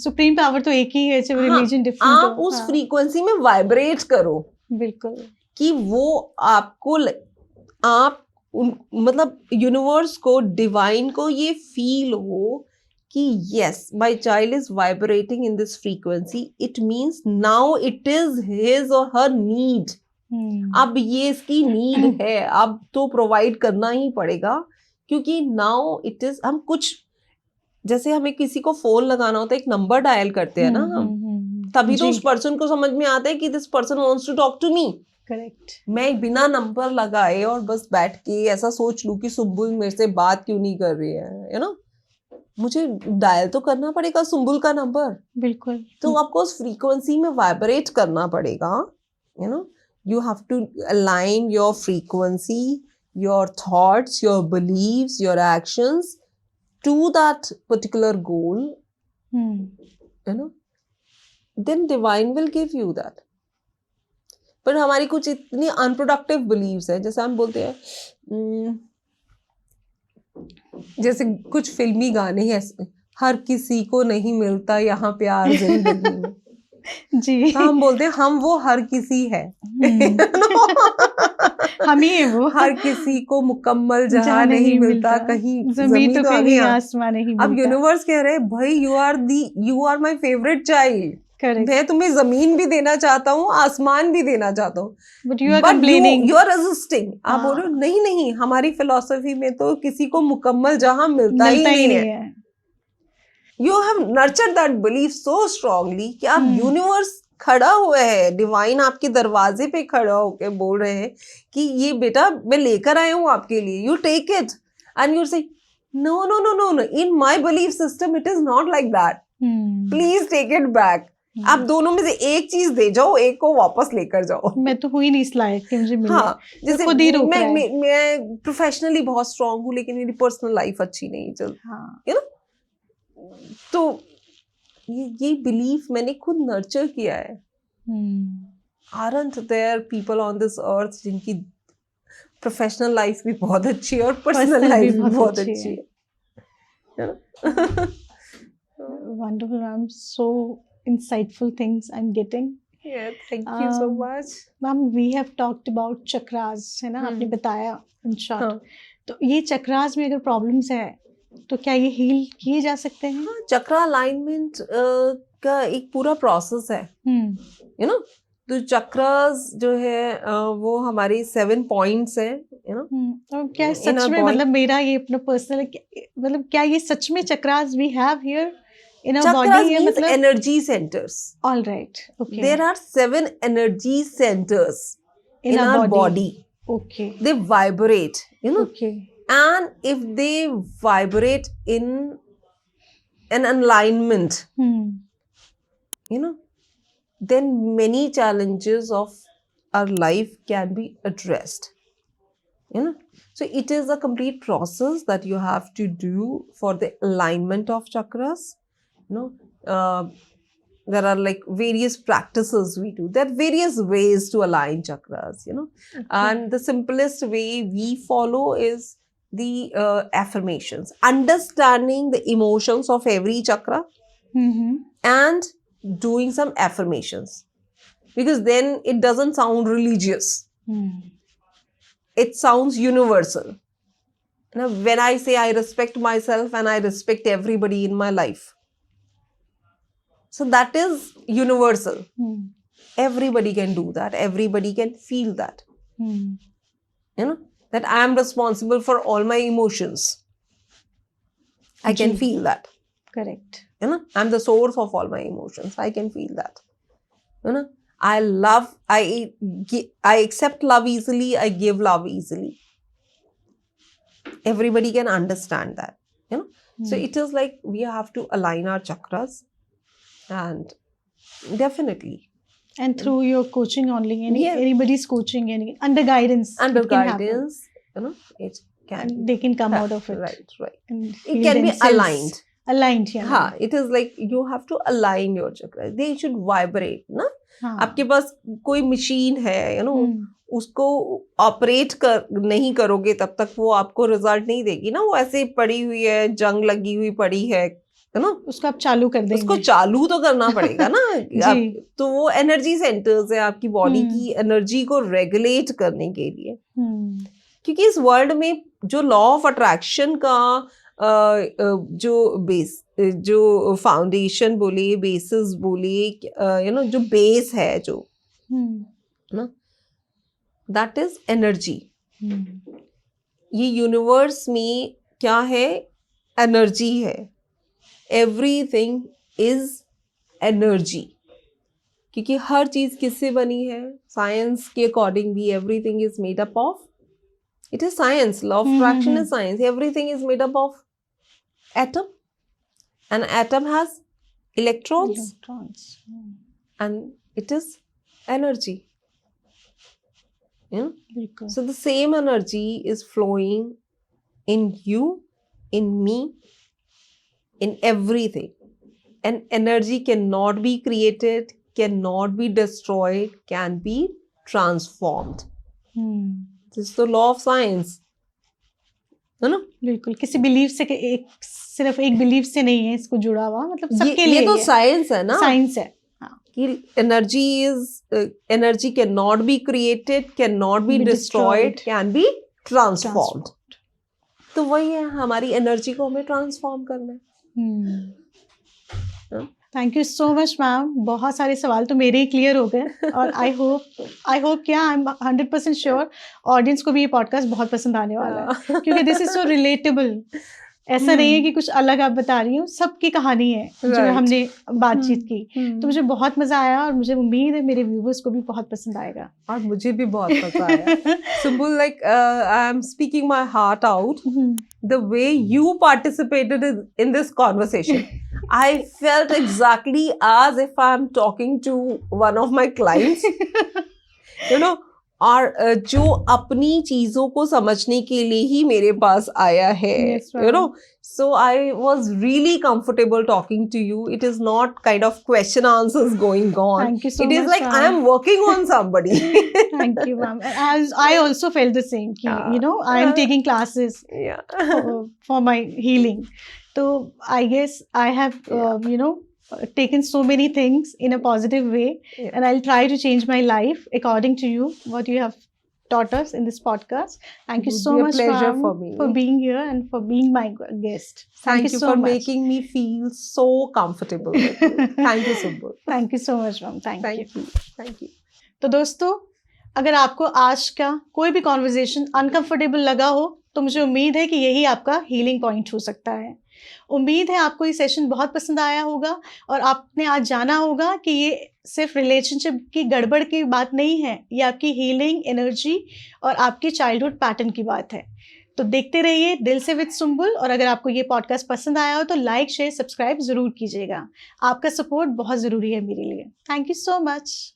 सुप्रीम पावर तो एक ही है, चाहे रिलीजन डिफरेंट. आप उस फ्रीक्वेंसी में वाइब्रेट करो. बिल्कुल. कि वो आपको, आप मतलब यूनिवर्स को, डिवाइन को ये फील हो कि yes, my child is vibrating in this frequency. It means now it is his or her need. अब ये इसकी नीड है, अब तो प्रोवाइड करना ही पड़ेगा, क्योंकि now it is. हम कुछ, जैसे हमें किसी को फोन लगाना होता है, एक नंबर डायल करते हैं ना हम, तभी तो उस पर्सन को समझ में आता है कि this person wants to talk to me. Correct. मैं बिना नंबर लगाए और बस बैठ के ऐसा सोच लूं कि सुम्बुल मेरे से बात क्यों नहीं कर रही है ना, मुझे डायल तो करना पड़ेगा सुम्बुल का नंबर. बिल्कुल. तो आपको उस फ्रीक्वेंसी में वाइब्रेट करना पड़ेगा. You have to align your frequency, your thoughts, your beliefs, your actions to that particular goal, then divine will give you that. पर हमारी कुछ इतनी अनप्रोडक्टिव बिलीव्स है, जैसे हम बोलते हैं, जैसे कुछ फिल्मी गाने हैं, हर किसी को नहीं मिलता यहाँ प्यार जिंदगी में. जी. तो हम बोलते हैं हम वो हर किसी है. हम ही वो हर किसी को मुकम्मल जहाँ नहीं मिलता, कहीं जमीन तो कहीं आसमान नहीं मिलता. अब यूनिवर्स कह रहे हैं, भाई you are my favourite child. मैं तुम्हें जमीन भी देना चाहता हूँ, आसमान भी देना चाहता हूँ, बट यू आर रेजिस्टिंग. आप बोल रहे हो नहीं, हमारी फिलॉसफी में तो किसी को मुकम्मल जहां मिलता ही नहीं है. You have nurtured that belief so strongly कि आप यूनिवर्स खड़ा हुआ है, डिवाइन आपके दरवाजे पे खड़ा होकर बोल रहे हैं कि ये बेटा मैं लेकर आया हूँ आपके लिए, you take it, and you say no, in my belief system it is not like that, please take it back. आप दोनों में से एक चीज दे जाओ, एक को वापस लेकर जाओ। मैं तो हुई नहीं इस लायक कि मुझे मिले। हाँ, जैसे खुद ही रोक रहा है। मैं प्रोफेशनली बहुत स्ट्रांग हूँ, लेकिन मेरी पर्सनल लाइफ अच्छी नहीं चलती, हाँ, यू नो। तो ये बिलीफ मैंने खुद नर्चर किया है। Aren't there people on this earth जिनकी प्रोफेशनल लाइफ भी बहुत अच्छी है और पर्सनल Personal लाइफ भी भी बहुत बहुत अच्छी अच्छी है। है? wonderful ma'am, so insightful things I'm getting. Yeah, thank you so much. Ma'am, we have talked about chakras, है ना, आपने बताया in short. हाँ, तो ये चक्रास में अगर प्रॉब्लम्स है तो क्या ये हील किए जा सकते हैं? हाँ, चक्रा अलाइनमेंट का एक पूरा प्रोसेस है, यू नो। तो चक्रास जो है वो हमारे 7 पॉइंट्स हैं, यू नो। और क्या In सच our में, body. मतलब मेरा ये अपना पर्सनल, मतलब क्या ये सच में chakras we have here in our Chakras body? means मतलब energy centers. All right, okay, There are 7 energy centers in in our body. Okay, They vibrate, you know. Okay, And if they vibrate in an alignment, you know, then many challenges of our life can be addressed, you know. So it is a complete process that you have to do for the alignment of chakras, you know. There are like various practices we do. There are various ways to align chakras, you know. And the simplest way we follow is the affirmations, understanding the emotions of every chakra and doing some affirmations, because then it doesn't sound religious. It sounds universal. Now, when I say I respect myself and I respect everybody in my life, so that is universal. Everybody can do that. Everybody can feel that. You know, that I am responsible for all my emotions. I can Ji. feel that. Correct, You know, I'm the source of all my emotions. I can feel that. You know, I accept love easily. I give love easily. Everybody can understand that. You know, so it is like we have to align our chakras, and definitely and through your coaching only, Yeah. anybody's coaching, under guidance, under it can happen. guidance, you know, it can And they can come out of it. Right. And It heal can be themselves. aligned. Yeah. हाँ, it is like you have to align your chakras. They should vibrate, ना? हाँ. आपके पास कोई machine है, you know, उसको operate नहीं करोगे तब तक वो आपको रिजल्ट नहीं देगी ना। वो ऐसे पड़ी हुई है, जंग लगी हुई पड़ी है ना, उसको आप चालू कर देंगे। उसको चालू तो करना पड़ेगा ना। जी। तो वो एनर्जी सेंटर्स है आपकी बॉडी की एनर्जी को रेगुलेट करने के लिए। क्योंकि इस वर्ल्ड में जो लॉ ऑफ अट्रैक्शन का जो फाउंडेशन बोलिए, बेसिस बोलिए, यू नो, जो बेस है जो ना, दैट इज एनर्जी। ये यूनिवर्स में क्या है? एनर्जी है। Everything is energy. क्योंकि हर चीज किससे बनी है? साइंस के अकॉर्डिंग भी everything is made up of, it is science, law of attraction is science, everything is made up of atom, and atom has electrons. And it is energy, you know? So the same energy is flowing in you, in me, in everything, and energy cannot be created, cannot be destroyed, can be transformed. This is the law of science, है ना? बिल्कुल। किसी belief से सिर्फ एक belief से नहीं है इसको जुड़ा हुआ, मतलब सबके लिए ये तो साइंस है ना, साइंस है। कि energy can not be created, can not be destroyed, can be transformed. तो वही है, हमारी एनर्जी को हमें ट्रांसफॉर्म करना है। Thank you so much ma'am. बहुत सारे सवाल तो मेरे ही क्लियर हो गए, और आई होप क्या, आई एम 100% श्योर ऑडियंस को भी ये पॉडकास्ट बहुत पसंद आने वाला है, क्योंकि दिस इज सो रिलेटेबल। ऐसा नहीं है कि कुछ अलग आप बता रही हो, सबकी कहानी है जो हमने बातचीत की। तो मुझे बहुत मजा आया, और मुझे उम्मीद है मेरे व्यूवर्स को भी बहुत पसंद आएगा। और मुझे भी बहुत मजा आया। Sumbul, like I am speaking my heart out, the way you participated in this conversation. I felt exactly as if I'm talking to one of my clients. You know, और जो अपनी चीजों को समझने के लिए ही मेरे पास आया है. Yes, You know, ma'am. so I was really comfortable talking to you. It is not kind of question answers going on. Thank you so It is much, like I ma'am. am working on somebody. Thank you, ma'am. As I also felt the same. कि, Yeah. you know, I am taking classes Yeah. for my healing. So I guess I have, you know, taken so many things in a positive way, Yeah. and I'll try to change my life according to you, what you have taught us in this podcast. Thank you It would so be a much, pleasure ma'am, for me. for being here and for being my guest. Thank you so for much. making me feel so comfortable with you. Thank you, Sumbul. Thank you so much, ma'am. Thank you. Thank you. Thank you. तो दोस्तों, अगर आपको आज का कोई भी conversation uncomfortable लगा हो तो मुझे उम्मीद है कि यही आपका हीलिंग पॉइंट हो सकता है. उम्मीद है आपको ये सेशन बहुत पसंद आया होगा और आपने आज जाना होगा कि ये सिर्फ रिलेशनशिप की गड़बड़ की बात नहीं है, ये आपकी हीलिंग एनर्जी और आपकी चाइल्डहुड पैटर्न की बात है. तो देखते रहिए दिल से विद सुम्बुल, और अगर आपको ये पॉडकास्ट पसंद आया हो तो लाइक शेयर सब्सक्राइब ज़रूर कीजिएगा. आपका सपोर्ट बहुत ज़रूरी है मेरे लिए. Thank you so much.